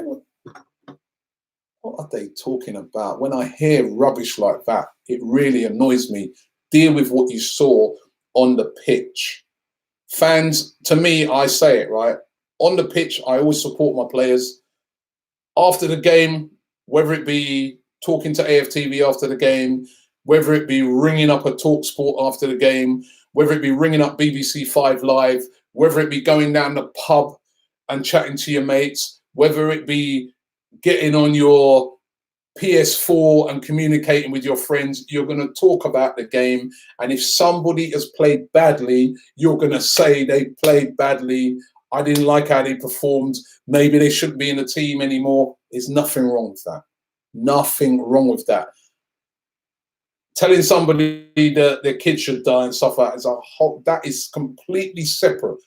What are they talking about? When I hear rubbish like that, it really annoys me. Deal with what you saw on the pitch. Fans, to me, I say it, right? On the pitch, I always support my players. After the game, whether it be talking to AFTV after the game, whether it be ringing up a talk sport after the game, whether it be ringing up BBC 5 Live, whether it be going down the pub and chatting to your mates, whether it be getting on your PS4 and communicating with your friends. You're going to talk about the game. And if somebody has played badly, you're going to say they played badly. I didn't like how they performed. Maybe they shouldn't be in the team anymore. There's nothing wrong with that. Nothing wrong with that. Telling somebody that their kid should die and stuff like that is completely separate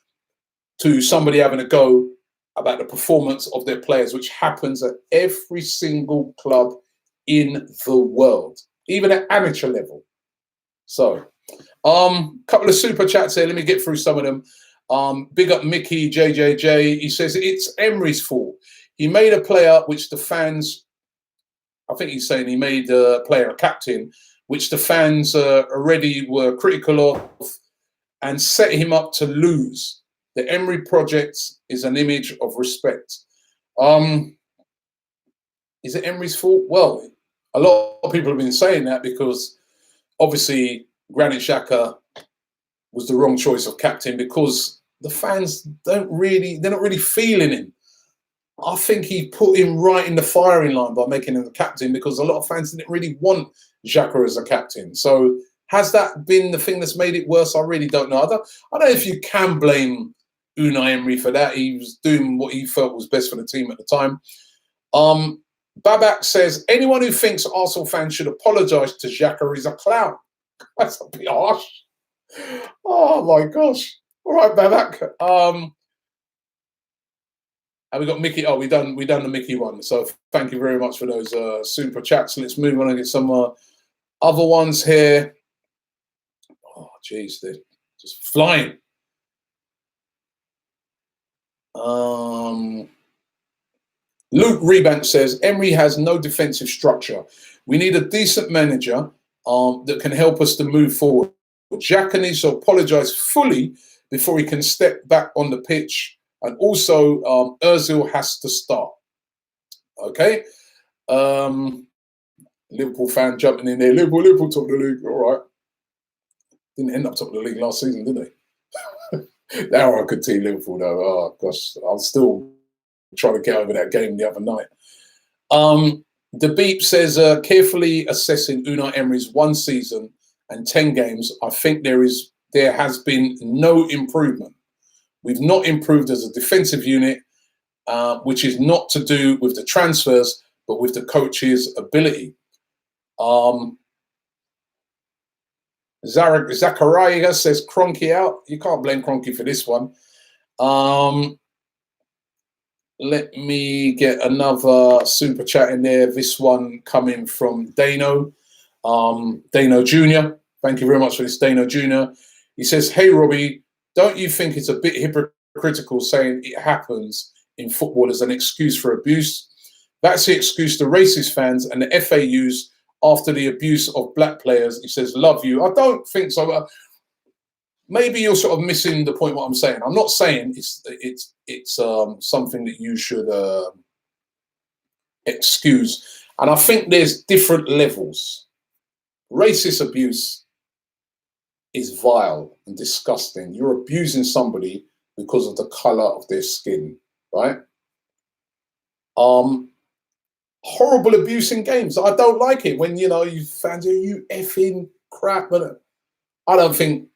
to somebody having a go about the performance of their players, which happens at every single club in the world, even at amateur level. So, couple of super chats here. Let me get through some of them. Big up Mickey JJJ. He says it's Emery's fault. He made a player which the fans, I think he's saying he made a player a captain, which the fans already were critical of, and set him up to lose. The Emery project is an image of respect. Is it Emery's fault? Well, a lot of people have been saying that because obviously Granit Xhaka was the wrong choice of captain because the fans they're not really feeling him. I think he put him right in the firing line by making him the captain because a lot of fans didn't really want Xhaka as a captain. So has that been the thing that's made it worse? I really don't know. I don't know if you can blame Unai Emery for that. He was doing what he felt was best for the team at the time. Babak says, anyone who thinks Arsenal fans should apologise to Xhaka is a clown. That's a bit harsh. Oh, my gosh. All right, Babak. And we got Mickey. Oh, we done the Mickey one. So thank you very much for those super chats. Let's move on and get some other ones here. Oh, jeez, they're just flying. Luke Rebank says, Emery has no defensive structure. We need a decent manager that can help us to move forward. Xhaka needs to apologise fully before he can step back on the pitch. And also, Ozil has to start. Okay? Liverpool fan jumping in there. Liverpool top of the league. All right. Didn't end up top of the league last season, did they? They are a good team, Liverpool, though. Oh, gosh. I'm still trying to get over that game the other night. The Beep says, carefully assessing Unai Emery's 1 season and 10 games, I think there has been no improvement. We've not improved as a defensive unit, which is not to do with the transfers, but with the coach's ability. Zachariah says Kroenke out. You can't blame Kroenke for this one. Let me get another super chat in there. This one coming from Dano. Dano Jr. Thank you very much for this, Dano Jr. He says, hey, Robbie, don't you think it's a bit hypocritical saying it happens in football as an excuse for abuse? That's the excuse the racist fans and the FA use after the abuse of black players. He says, love you. I don't think so. Maybe you're sort of missing the point what I'm saying. I'm not saying it's something that you should excuse. And I think there's different levels. Racist abuse is vile and disgusting. You're abusing somebody because of the color of their skin, right? Horrible abuse in games. I don't like it when, you fans are you effing crap. But I don't think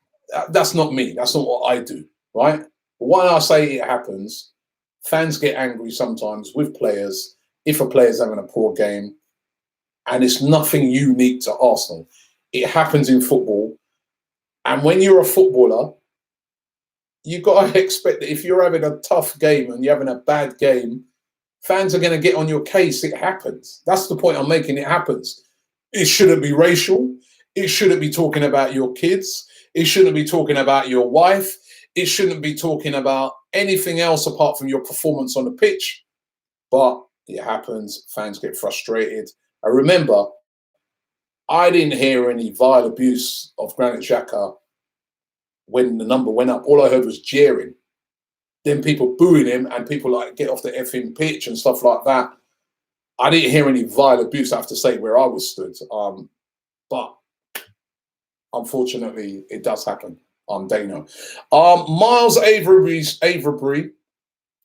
that's not me. That's not what I do, right? But when I say it happens, fans get angry sometimes with players if a player's having a poor game, and it's nothing unique to Arsenal. It happens in football, and when you're a footballer, you've got to expect that if you're having a tough game and you're having a bad game, fans are going to get on your case. It happens. That's the point I'm making. It happens. It shouldn't be racial. It shouldn't be talking about your kids. It shouldn't be talking about your wife. It shouldn't be talking about anything else apart from your performance on the pitch. But it happens. Fans get frustrated. I remember I didn't hear any vile abuse of Granit Xhaka when the number went up. All I heard was jeering. Then people booing him and people like get off the effing pitch and stuff like that. I didn't hear any vile abuse, I have to say, where I was stood. But unfortunately, it does happen on Dano. Miles Avery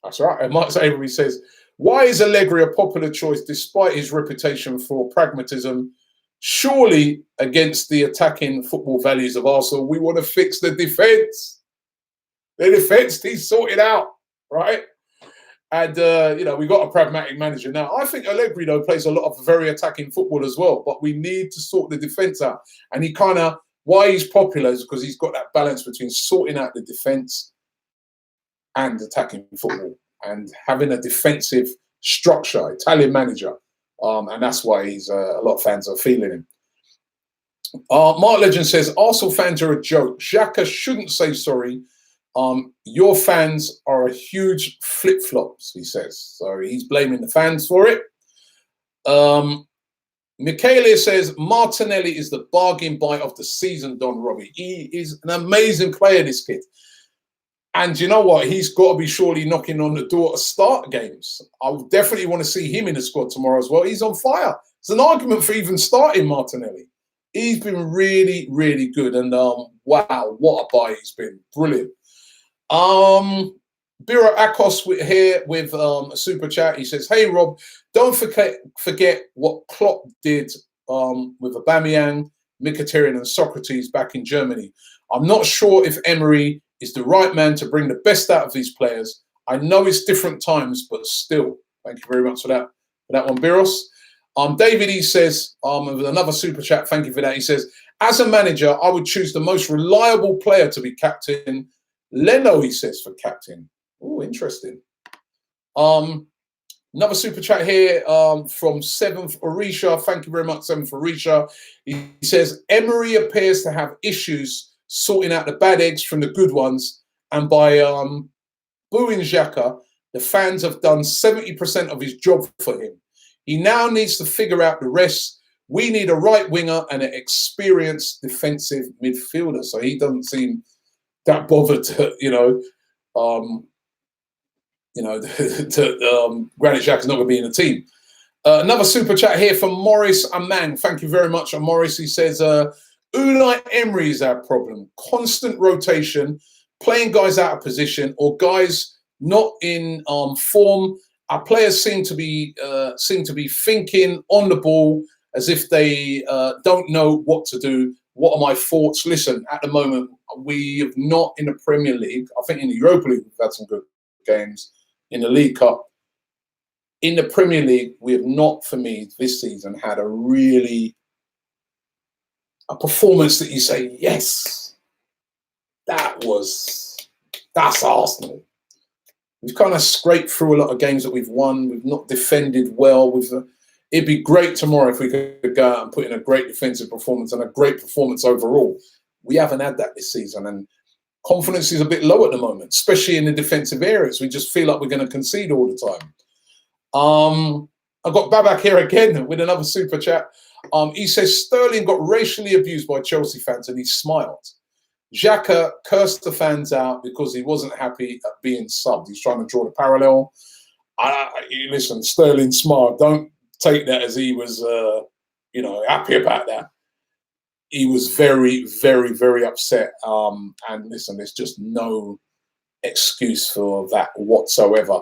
That's right. And Mark Avery says, why is Allegri a popular choice despite his reputation for pragmatism? Surely against the attacking football values of Arsenal, we want to fix the defence. The defence needs sorted out, right? And, we got a pragmatic manager now. I think Allegri, though, plays a lot of very attacking football as well, but we need to sort the defence out. And he kind of, why he's popular is because he's got that balance between sorting out the defence and attacking football and having a defensive structure, Italian manager. And that's why he's a lot of fans are feeling him. Mark Legend says, Arsenal fans are a joke. Xhaka shouldn't say sorry. Your fans are a huge flip-flops, he says. So he's blaming the fans for it. Michele says, Martinelli is the bargain buy of the season, Don Robbie. He is an amazing player, this kid. And you know what? He's got to be surely knocking on the door to start games. I would definitely want to see him in the squad tomorrow as well. He's on fire. It's an argument for even starting Martinelli. He's been really, really good. And wow, what a buy he's been. Brilliant. Biro Akos here with a super chat. He says, hey, Rob, don't forget what Klopp did with Aubameyang, Mkhitaryan and Socrates back in Germany. I'm not sure if Emery is the right man to bring the best out of these players. I know it's different times, but still. Thank you very much for that one, Biros. David E says, with another super chat, thank you for that. He says, as a manager, I would choose the most reliable player to be captain. Leno, he says, for captain. Oh, interesting. Another super chat here from 7th Orisha. Thank you very much, 7th Orisha. He says, Emery appears to have issues sorting out the bad eggs from the good ones. And by booing Xhaka, the fans have done 70% of his job for him. He now needs to figure out the rest. We need a right winger and an experienced defensive midfielder. So he doesn't seem that bothered to, Granit Xhaka's not going to be in the team. Another super chat here from Morris Amang. Thank you very much, Morris. He says, Unai Emery is our problem. Constant rotation, playing guys out of position or guys not in form. Our players seem to be thinking on the ball as if they don't know what to do. What are my thoughts? Listen, at the moment, we have not in the Premier League. I think in the Europa League, we've had some good games. In the League Cup, in the Premier League, we have not, for me, this season, had a performance that you say, yes, that's Arsenal. We've kind of scraped through a lot of games that we've won. We've not defended well. It'd be great tomorrow if we could go out and put in a great defensive performance and a great performance overall. We haven't had that this season, and confidence is a bit low at the moment, especially in the defensive areas. We just feel like we're going to concede all the time. I've got Babak here again with another super chat. He says Sterling got racially abused by Chelsea fans and he smiled. Xhaka cursed the fans out because he wasn't happy at being subbed. He's trying to draw the parallel. Listen, Sterling smiled. Don't take that as he was, happy about that. He was very, very, very upset. And listen, there's just no excuse for that whatsoever.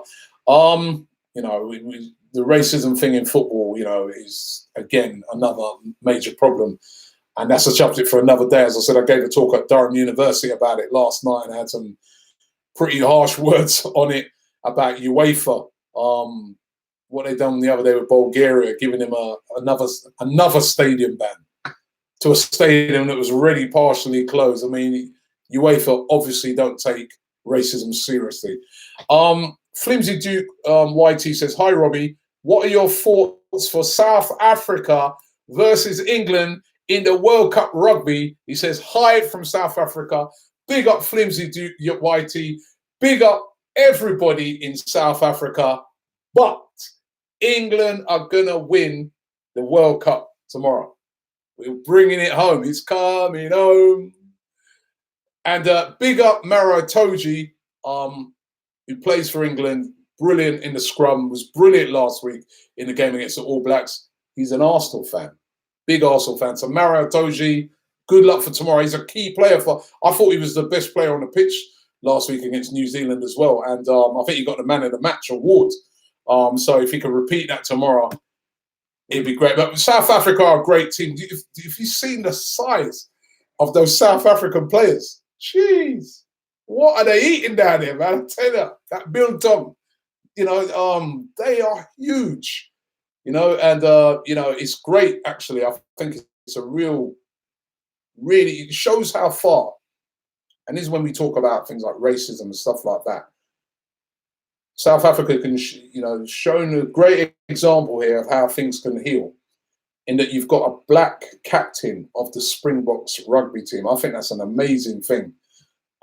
The racism thing in football, is, again, another major problem. And that's a subject for another day. As I said, I gave a talk at Durham University about it last night and had some pretty harsh words on it about UEFA. What they done the other day with Bulgaria, giving him another stadium ban to a stadium that was already partially closed. I mean, UEFA obviously don't take racism seriously. Flimsy Duke YT says, hi, Robbie. What are your thoughts for South Africa versus England in the World Cup rugby? He says, hi from South Africa. Big up Flimsy Duke YT. Big up everybody in South Africa. But England are going to win the World Cup tomorrow. We're bringing it home. It's coming home. And big up Maro Toji, who plays for England. Brilliant in the scrum. Was brilliant last week in the game against the All Blacks. He's an Arsenal fan. Big Arsenal fan. So Maro Toji, good luck for tomorrow. He's a key player I thought he was the best player on the pitch last week against New Zealand as well. And I think he got the Man of the Match award. So if he can repeat that tomorrow, it'd be great. But South Africa are a great team. If you've seen the size of those South African players, jeez, what are they eating down there, man? I tell you, that biltong, they are huge, and it's great actually. I think it's a really, it shows how far. And this is when we talk about things like racism and stuff like that. South Africa can, shown a great example here of how things can heal, in that you've got a black captain of the Springboks rugby team. I think that's an amazing thing.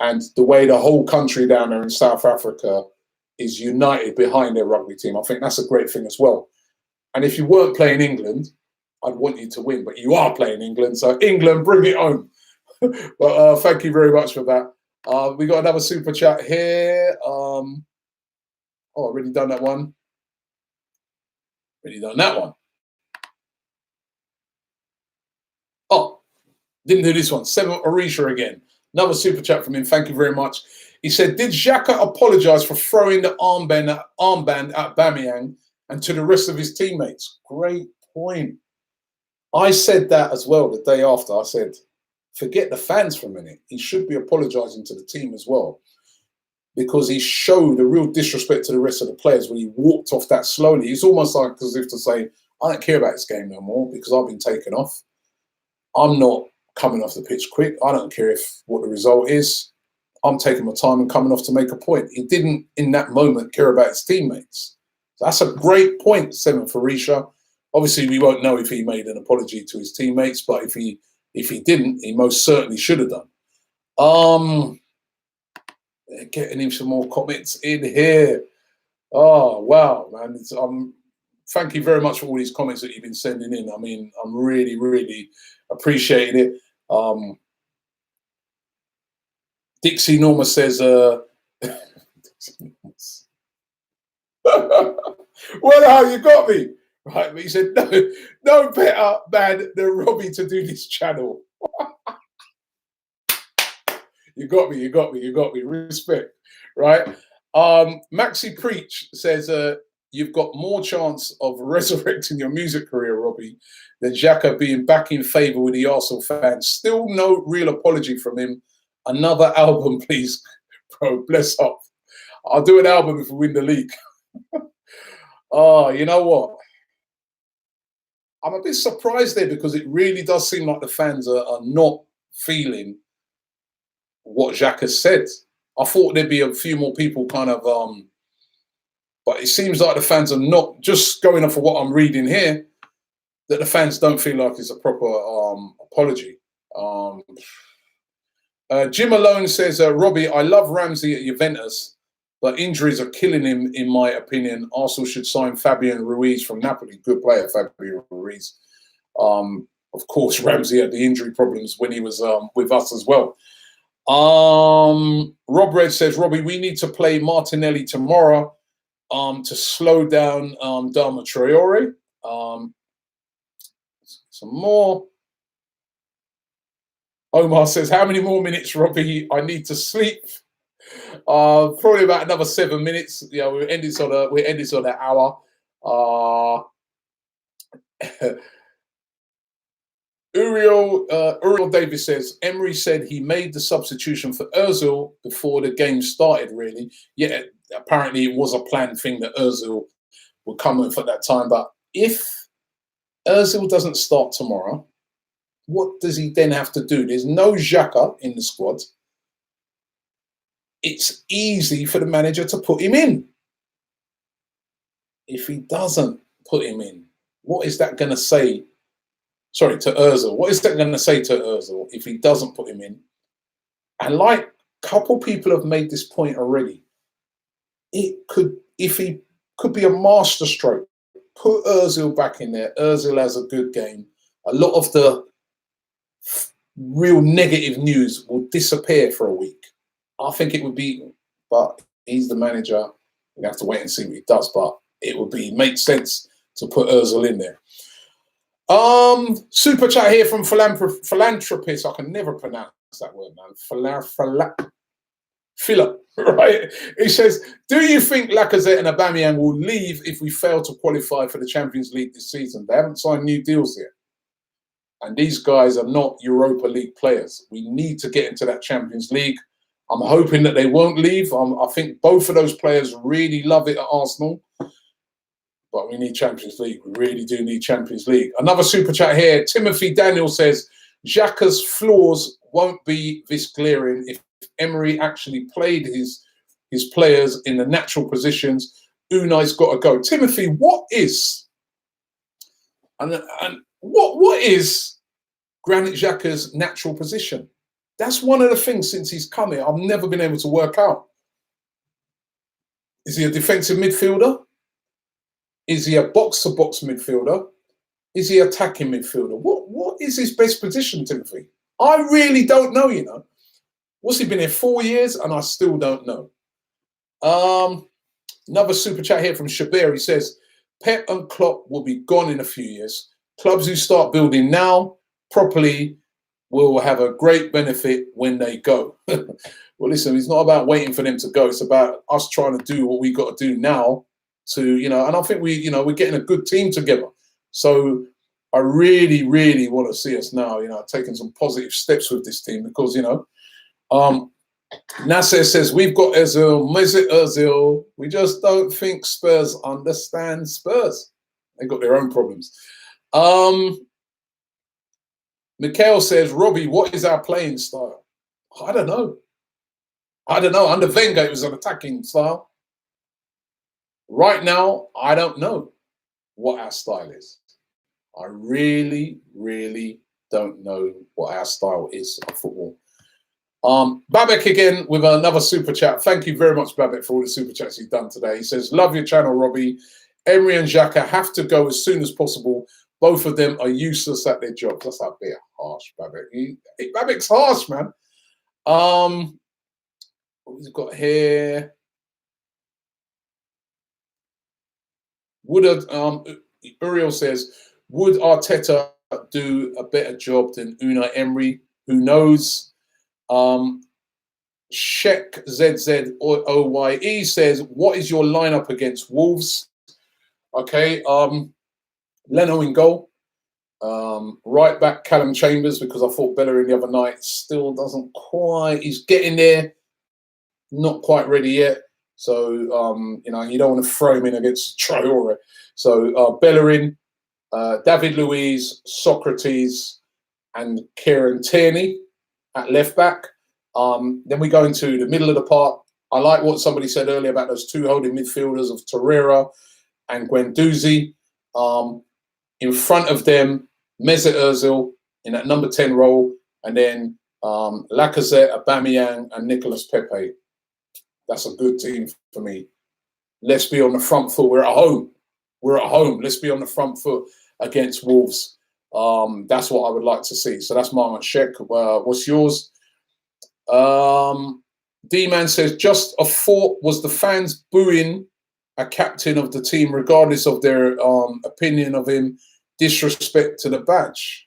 And the way the whole country down there in South Africa is united behind their rugby team, I think that's a great thing as well. And if you weren't playing England, I'd want you to win, but you are playing England, so England, bring it home. But thank you very much for that. We got another super chat here. Already done that one. Already done that one. Oh, didn't do this one. Seven Orisha again. Another super chat from him. Thank you very much. He said, did Xhaka apologise for throwing the armband at Bamiyang and to the rest of his teammates? Great point. I said that as well the day after. I said, forget the fans for a minute. He should be apologising to the team as well, because he showed a real disrespect to the rest of the players when he walked off that slowly. It's almost like as if to say, I don't care about this game no more because I've been taken off. I'm not coming off the pitch quick. I don't care what the result is. I'm taking my time and coming off to make a point. He didn't, in that moment, care about his teammates. So that's a great point, Seven Farisha. Obviously, we won't know if he made an apology to his teammates, but if he didn't, he most certainly should have done. Getting him some more comments in here. Oh, wow, man. Thank you very much for all these comments that you've been sending in. I mean, I'm really, really appreciating it. Dixie Norma says, well, you got me. Right, but he said, no better man than Robbie to do this channel. You got me. Respect, right? Maxi Preach says, you've got more chance of resurrecting your music career, Robbie, than Xhaka being back in favour with the Arsenal fans. Still no real apology from him. Another album, please, bro. Bless up. I'll do an album if we win the league. Oh, you know what? I'm a bit surprised there because it really does seem like the fans are not feeling what Xhaka said. I thought there'd be a few more people kind of, but it seems like the fans are not, just going off of what I'm reading here, that the fans don't feel like it's a proper apology. Jim Malone says, Robbie, I love Ramsey at Juventus, but injuries are killing him, in my opinion. Arsenal should sign Fabian Ruiz from Napoli. Good player, Fabian Ruiz. Of course, Ramsey had the injury problems when he was with us as well. Rob Red says, Robbie, we need to play Martinelli tomorrow to slow down Dharma Traore. Some more. Omar says, how many more minutes, Robbie? I need to sleep. Probably about another 7 minutes. Yeah, we end this on an hour. Uriel Davis says, Emery said he made the substitution for Ozil before the game started, really. Yeah, apparently it was a planned thing that Ozil would come in for that time. But if Ozil doesn't start tomorrow, what does he then have to do? There's no Xhaka in the squad. It's easy for the manager to put him in. If he doesn't put him in, what is that going to say? Sorry, to Ozil. What is that going to say to Ozil if he doesn't put him in? And like a couple people have made this point already, it could, if he could be a masterstroke, put Ozil back in there. Ozil has a good game. A lot of the real negative news will disappear for a week. I think it would be, but he's the manager. We have to wait and see what he does. But it would be make sense to put Ozil in there. Super chat here from philanthropist. I can never pronounce that word, man. filler, right? He says, do you think Lacazette and Aubameyang will leave if we fail to qualify for the Champions League this season? They haven't signed new deals yet. And these guys are not Europa League players. We need to get into that Champions League. I'm hoping that they won't leave. I think both of those players really love it at Arsenal. But we need Champions League. We really do need Champions League. Another super chat here. Timothy Daniel says, Xhaka's flaws won't be this glaring if Emery actually played his players in the natural positions. Unai's got to go. Timothy, what is Granit Xhaka's natural position? That's one of the things since he's come here I've never been able to work out. Is he a defensive midfielder? Is he a box-to-box midfielder? Is he attacking midfielder? What is his best position, Timothy? I really don't know, you know. What's he been here 4 years? And I still don't know. Another super chat here from Shabir. He says, Pep and Klopp will be gone in a few years. Clubs who start building now properly will have a great benefit when they go. Well, listen, it's not about waiting for them to go. It's about us trying to do what we got to do now to, you know, and I think we're getting a good team together. So I really, really want to see us now, you know, taking some positive steps with this team because, you know, Nasser says, we've got Ozil, Mesut Ozil. We just don't think Spurs understand Spurs. They've got their own problems. Mikhail says, Robbie, what is our playing style? I don't know. Under Wenger, it was an attacking style. Right now, I don't know what our style is. I really, really don't know what our style is of football. Babek again with another super chat. Thank you very much, Babek, for all the super chats you've done today. He says, love your channel, Robbie. Emery and Xhaka have to go as soon as possible. Both of them are useless at their job. That's a bit harsh, Babek. Babek's harsh, man. What we've got here? Uriel says, would Arteta do a better job than Unai Emery? Who knows? Sheikh ZZOYE says, what is your lineup against Wolves? Okay, Leno in goal. Right back Callum Chambers, because I thought Bellerin the other night still doesn't quite, he's getting there, not quite ready yet. So, you know, you don't want to throw him in against Traore. So, Bellerin, David Luiz, Socrates, and Kieran Tierney at left back. Then we go into the middle of the park. I like what somebody said earlier about those two holding midfielders of Torreira and Guendouzi. In front of them, Mesut Ozil in that number 10 role, and then Lacazette, Aubameyang, and Nicolas Pepe. That's a good team for me. Let's be on the front foot. We're at home. Let's be on the front foot against Wolves. That's what I would like to see. So that's my check. What's yours? D-Man says, just a thought, was the fans booing a captain of the team regardless of their opinion of him, disrespect to the badge?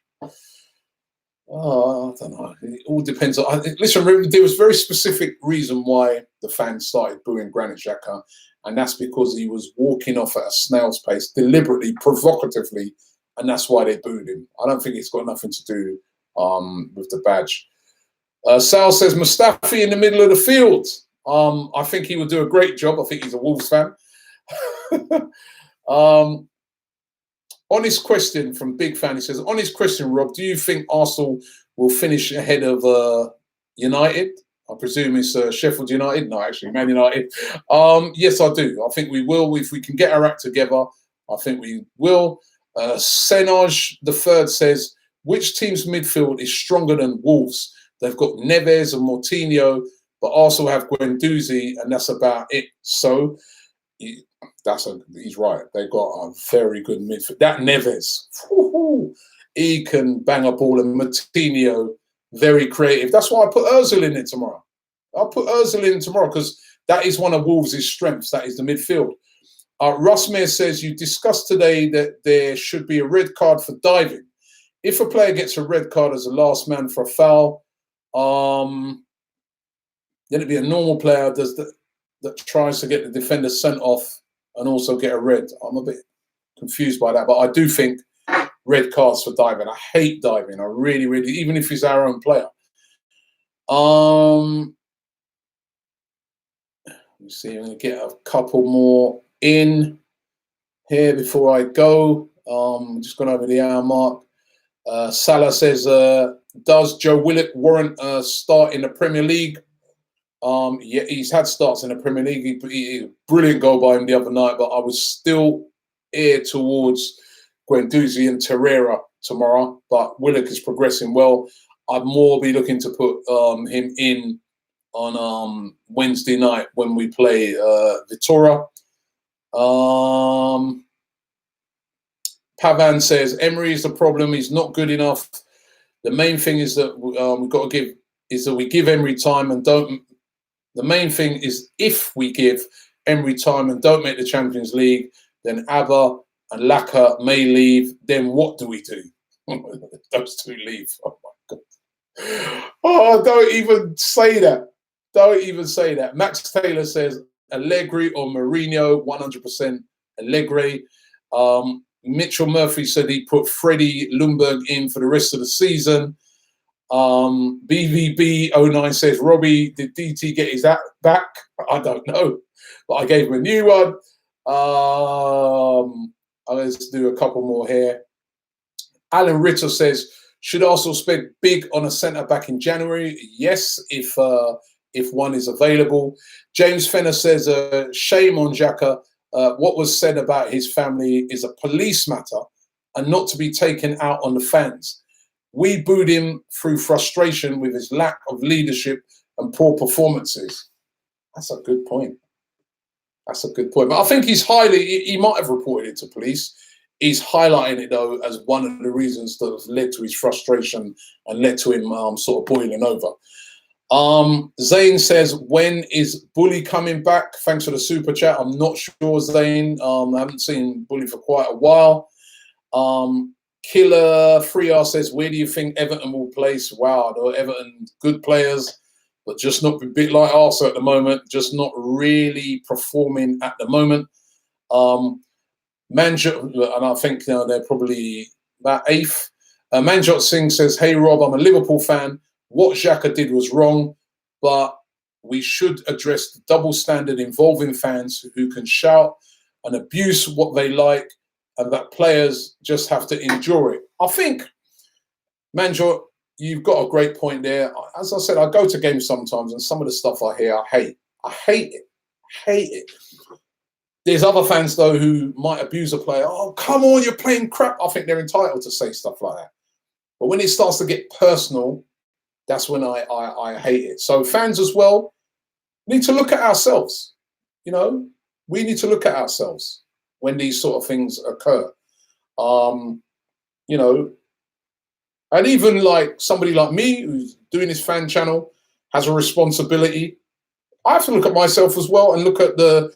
Oh, I don't know. It all depends. Listen, there was a very specific reason why the fans started booing Granit Xhaka, and that's because he was walking off at a snail's pace, deliberately, provocatively, and that's why they booed him. I don't think it's got nothing to do with the badge. Sal says, Mustafi in the middle of the field. I think he would do a great job. I think he's a Wolves fan. Honest question from Big Fan. He says, honest question, Rob, do you think Arsenal will finish ahead of United? I presume it's Sheffield United. No, actually, Man United. Yes, I do. I think we will. If we can get our act together, I think we will. Senaj the third says, which team's midfield is stronger than Wolves? They've got Neves and Moutinho, but also have Guendouzi, and that's about it. So he's right. They've got a very good midfield. That Neves, he can bang a ball, and Moutinho, very creative. That's why I put Ozil in it tomorrow. I'll put Ozil in tomorrow because that is one of Wolves' strengths. That is the midfield. Russmere says, you discussed today that there should be a red card for diving. If a player gets a red card as a last man for a foul, Then it'd be a normal player that tries to get the defender sent off and also get a red. I'm a bit confused by that, but I do think red cards for diving. I hate diving. I really, really, even if he's our own player. Let me see. I'm going to get a couple more in here before I go. Just gone over the hour mark. Salah says, does Joe Willock warrant a start in the Premier League? Yeah, he's had starts in the Premier League. He brilliant goal by him the other night, but I was still ear towards Guendouzi and Torreira tomorrow. But Willock is progressing well. I'd more be looking to put him in on Wednesday night when we play Vitória. Pavan says Emery is the problem. He's not good enough. The main thing is that we give Emery time and don't. The main thing is if we give Emery time and don't make the Champions League, then Abba and Laka may leave. Then what do we do? Those two leave. Oh my God. Oh, don't even say that. Don't even say that. Max Taylor says Allegri or Mourinho, 100% Allegri. Mitchell Murphy said he put Freddie Ljungberg in for the rest of the season. BVB09 says, Robbie, did DT get his app back? I don't know, but I gave him a new one. Let's do a couple more here. Alan Ritter says, should Arsenal spend big on a centre-back in January? Yes, if one is available. James Fenner says, shame on Xhaka. What was said about his family is a police matter and not to be taken out on the fans. We booed him through frustration with his lack of leadership and poor performances. That's a good point. That's a good point. But I think he might have reported it to police. He's highlighting it, though, as one of the reasons that has led to his frustration and led to him sort of boiling over. Zane says, when is Bully coming back? Thanks for the super chat. I'm not sure, Zane. I haven't seen Bully for quite a while. Killer 3R says, where do you think Everton will place? Wow, Everton, good players, but just not a bit like Arsenal at the moment, just not really performing at the moment. Manjot, and I think they're probably about 8th. Manjot Singh says, hey, Rob, I'm a Liverpool fan. What Xhaka did was wrong, but we should address the double standard involving fans who can shout and abuse what they like, and that players just have to endure it. I think, Manjot, you've got a great point there. As I said, I go to games sometimes, and some of the stuff I hear, I hate. I hate it. Hate it. There's other fans, though, who might abuse a player. Oh, come on, you're playing crap. I think they're entitled to say stuff like that. But when it starts to get personal, that's when I hate it. So fans as well need to look at ourselves. You know, we need to look at ourselves when these sort of things occur. You know, and even like somebody like me who's doing this fan channel has a responsibility. I have to look at myself as well and look at the,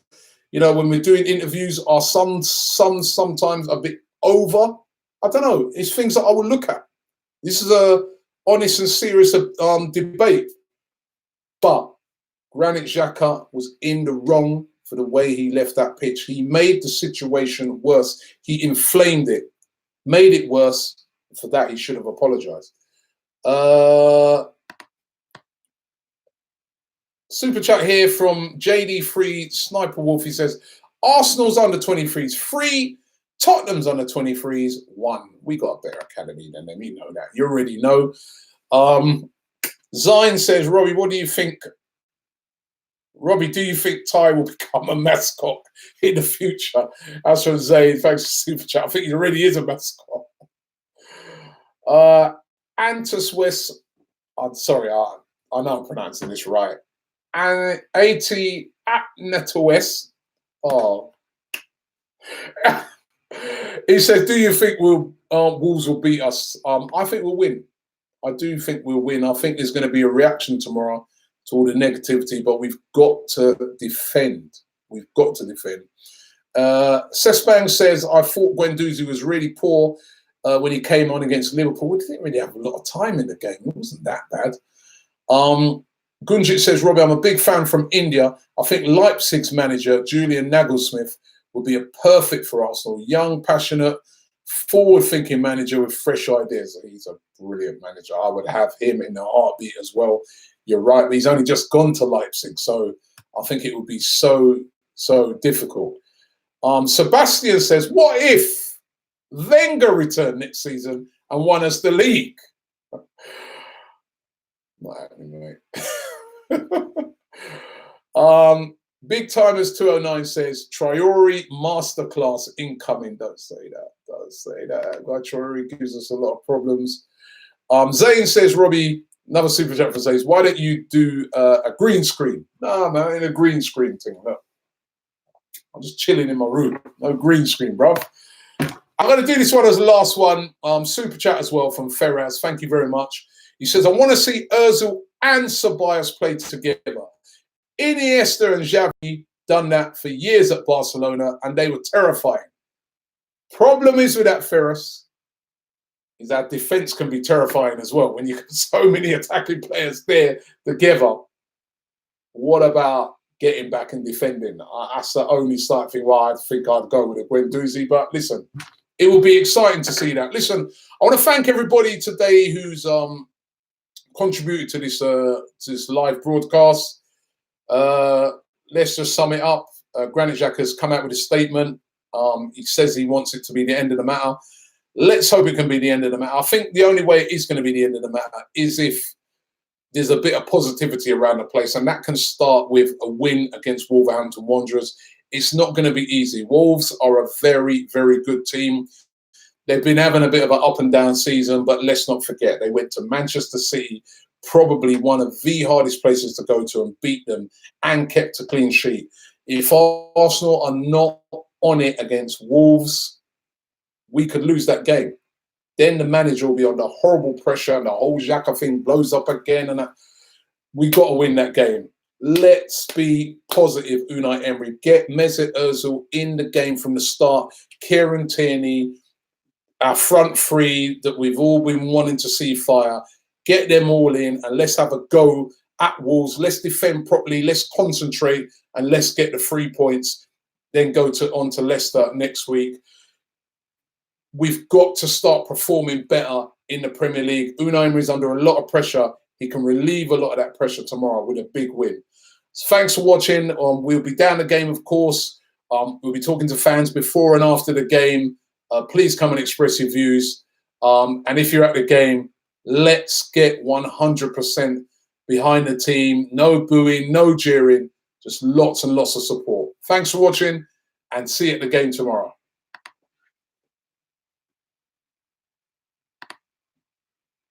you know, when we're doing interviews, are some sometimes a bit over? I don't know. It's things that I will look at. This is a honest and serious debate. But Granit Xhaka was in the wrong for the way he left that pitch. He made the situation worse. He inflamed it, made it worse. For that, he should have apologized. Super chat here from JD3 Sniper Wolf. He says, Arsenal's under 23s 3, Tottenham's under 23s 1. We got a better academy than them. You know that. You already know. Zine says, Robbie, what do you think? Robbie, do you think Ty will become a mascot in the future? As from Zayn, thanks for super chat. I think he already is a mascot. Antus West, I'm sorry, I know I'm pronouncing this right. And 80 at NetOS. Oh. He says, do you think Wolves will beat us? I think we'll win. I do think we'll win. I think there's going to be a reaction tomorrow to all the negativity, but we've got to defend. We've got to defend. Sespang says, I thought Guendouzi was really poor when he came on against Liverpool. We didn't really have a lot of time in the game. It wasn't that bad. Gunjit says, Robbie, I'm a big fan from India. I think Leipzig's manager, Julian Nagelsmann, would be a perfect for Arsenal. Young, passionate, forward-thinking manager with fresh ideas. He's a brilliant manager. I would have him in a heartbeat as well. You're right, but he's only just gone to Leipzig, so I think it would be so difficult. Sebastian says, what if Wenger returned next season and won us the league? Not happening, mate. Big Timers 209 says, Traore masterclass incoming. Don't say that. Don't say that. Guy Traore gives us a lot of problems. Zane says, Robbie, another super chat for says, why don't you do a green screen? No, man, in a green screen thing. No. I'm just chilling in my room. No green screen, bruv. I'm going to do this one as the last one. Super chat as well from Ferraz. Thank you very much. He says, I want to see Ozil and Ceballos play together. Iniesta and Xavi done that for years at Barcelona, and they were terrifying. Problem is with that, Ferraz, is that defense can be terrifying as well. When you got so many attacking players there together, what about getting back and defending? That's the only slight thing why I think I'd go with a Guendouzi. But listen, it will be exciting to see that. Listen, I want to thank everybody today who's contributed to this live broadcast. Let's just sum it up. Granit Xhaka has come out with a statement. He says he wants it to be the end of the matter. Let's hope it can be the end of the matter. I think the only way it is going to be the end of the matter is if there's a bit of positivity around the place, and that can start with a win against Wolverhampton Wanderers. It's not going to be easy. Wolves are a very, very good team. They've been having a bit of an up and down season, but let's not forget, they went to Manchester City, probably one of the hardest places to go to, and beat them and kept a clean sheet. If Arsenal are not on it against Wolves, we could lose that game. Then the manager will be under horrible pressure and the whole Xhaka thing blows up again. And we got to win that game. Let's be positive, Unai Emery. Get Mesut Ozil in the game from the start. Kieran Tierney, our front three that we've all been wanting to see fire. Get them all in and let's have a go at Wolves. Let's defend properly. Let's concentrate and let's get the 3 points. Then go on to Leicester next week. We've got to start performing better in the Premier League. Unai Emery is under a lot of pressure. He can relieve a lot of that pressure tomorrow with a big win. So thanks for watching. We'll be down the game, of course. We'll be talking to fans before and after the game. Please come and express your views. And if you're at the game, let's get 100% behind the team. No booing, no jeering, just lots and lots of support. Thanks for watching and see you at the game tomorrow.